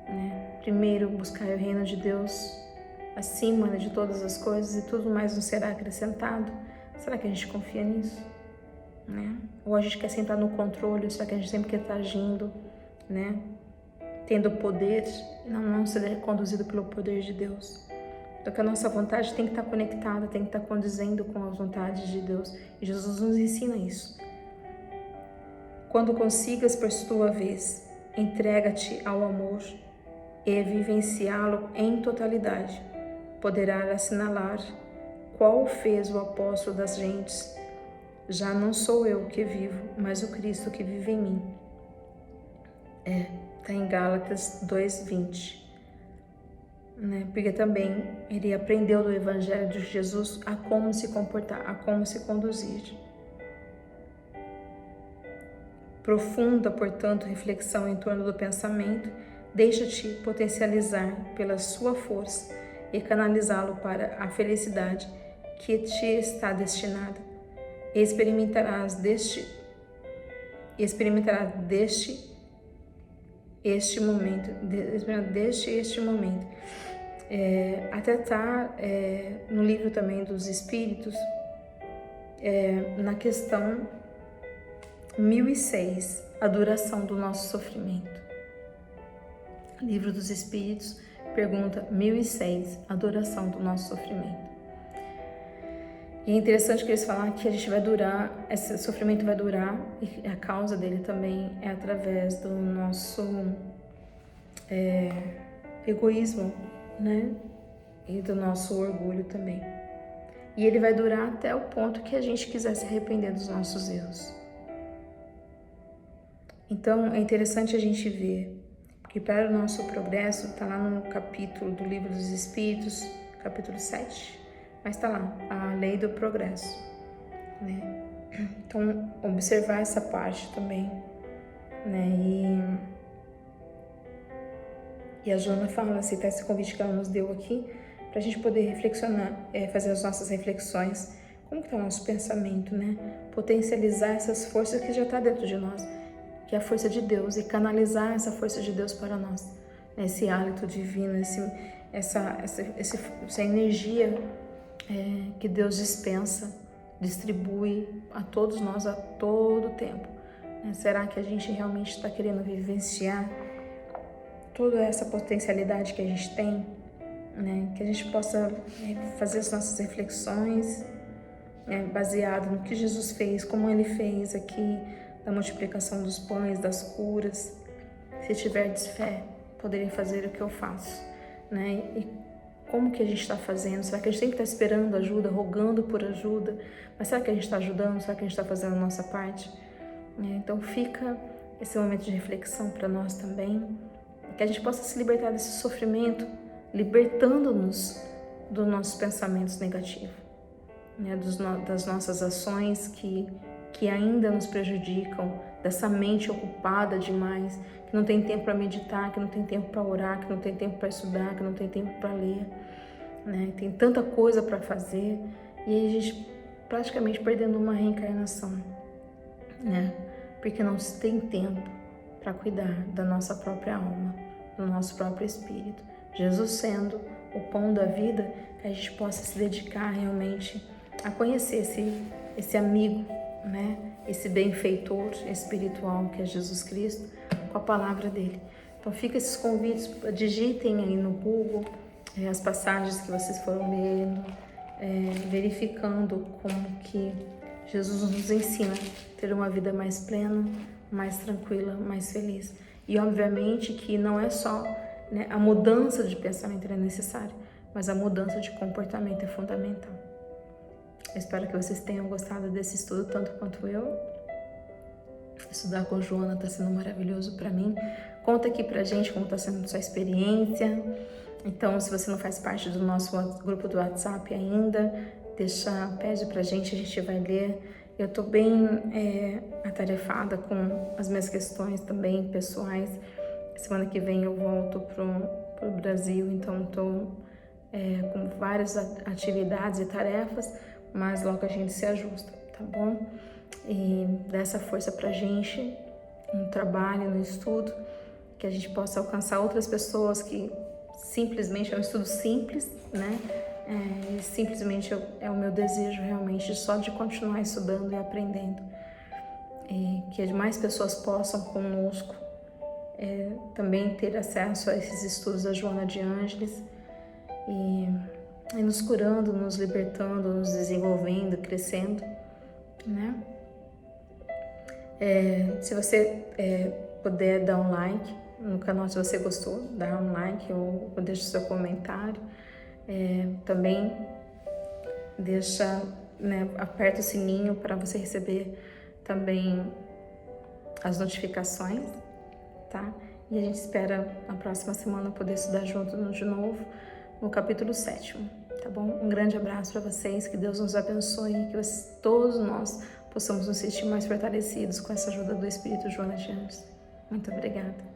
né? Primeiro, buscar o reino de Deus acima de todas as coisas, e tudo mais nos será acrescentado. Será que a gente confia nisso? Né? Ou a gente quer sentar no controle? Será que a gente sempre quer estar agindo, né, tendo poder, não ser conduzido pelo poder de Deus? Então, que a nossa vontade tem que estar conectada, tem que estar condizendo com as vontades de Deus. E Jesus nos ensina isso. Quando consigas, por tua vez, entrega-te ao amor, e vivenciá-lo em totalidade, poderá assinalar qual fez o apóstolo das gentes. Já não sou eu que vivo, mas o Cristo que vive em mim. Está em Gálatas 2:20. Porque também ele aprendeu do Evangelho de Jesus a como se comportar, a como se conduzir. Profunda, portanto, reflexão em torno do pensamento deixa-te potencializar pela sua força e canalizá-lo para a felicidade que te está destinada. Experimentarás este momento. Até está no livro também dos Espíritos, na questão 1006, a duração do nosso sofrimento. Livro dos Espíritos, pergunta 1006, a duração do nosso sofrimento. E é interessante que eles falam que a gente vai durar, esse sofrimento vai durar, e a causa dele também é através do nosso egoísmo, né? E do nosso orgulho também. E ele vai durar até o ponto que a gente quiser se arrepender dos nossos erros. Então, é interessante a gente ver que para o nosso progresso, está lá no capítulo do Livro dos Espíritos, capítulo 7, mas está lá, a lei do progresso, né? Então, observar essa parte também, né? E a Joana fala, aceitar esse convite que ela nos deu aqui, para a gente poder reflexionar, fazer as nossas reflexões, como que está o nosso pensamento, né? Potencializar essas forças que já está dentro de nós, que é a força de Deus, e canalizar essa força de Deus para nós, né? Esse hálito divino, essa energia que Deus dispensa, distribui a todos nós a todo tempo. Será que a gente realmente está querendo vivenciar toda essa potencialidade que a gente tem, né? Que a gente possa fazer as nossas reflexões, baseado no que Jesus fez, como Ele fez aqui, da multiplicação dos pães, das curas. Se tiverdes fé, poderem fazer o que eu faço, né? E como que a gente está fazendo? Será que a gente sempre está esperando ajuda, rogando por ajuda? Mas será que a gente está ajudando? Será que a gente está fazendo a nossa parte? Então fica esse momento de reflexão para nós também, que a gente possa se libertar desse sofrimento, libertando-nos dos nossos pensamentos negativos, né? Das nossas ações que ainda nos prejudicam, dessa mente ocupada demais, que não tem tempo para meditar, que não tem tempo para orar, que não tem tempo para estudar, que não tem tempo para ler, né? Tem tanta coisa para fazer e aí a gente praticamente perdendo uma reencarnação, né? Porque não se tem tempo para cuidar da nossa própria alma, do nosso próprio espírito. Jesus sendo o pão da vida, que a gente possa se dedicar realmente a conhecer esse amigo, né? Esse benfeitor espiritual que é Jesus Cristo, com a palavra dele. Então fica esses convites, digitem aí no Google as passagens que vocês foram lendo, verificando como que Jesus nos ensina a ter uma vida mais plena, mais tranquila, mais feliz. E obviamente que não é só, né, a mudança de pensamento é necessária, mas a mudança de comportamento é fundamental. Eu espero que vocês tenham gostado desse estudo tanto quanto eu. Estudar com a Joana está sendo maravilhoso para mim. Conta aqui pra gente como está sendo a sua experiência. Então, se você não faz parte do nosso grupo do WhatsApp ainda, pede pra gente, a gente vai ler. Eu tô bem atarefada com as minhas questões também pessoais. Semana que vem eu volto pro Brasil, então tô com várias atividades e tarefas, mas logo a gente se ajusta, tá bom? E dá essa força pra gente no trabalho, no estudo, que a gente possa alcançar outras pessoas que simplesmente é um estudo simples, né? E simplesmente é o meu desejo realmente só de continuar estudando e aprendendo. E que mais pessoas possam conosco também ter acesso a esses estudos da Joana de Ângeles e nos curando, nos libertando, nos desenvolvendo, crescendo, né? Se você puder dar um like, no canal se você gostou, dá um like ou deixa o seu comentário. Também deixa, né, aperta o sininho para você receber também as notificações, tá? E a gente espera na próxima semana poder estudar junto de novo no capítulo 7, tá bom? Um grande abraço para vocês, que Deus nos abençoe e que todos nós possamos nos sentir mais fortalecidos com essa ajuda do Espírito Joana de Anjos. Muito obrigada.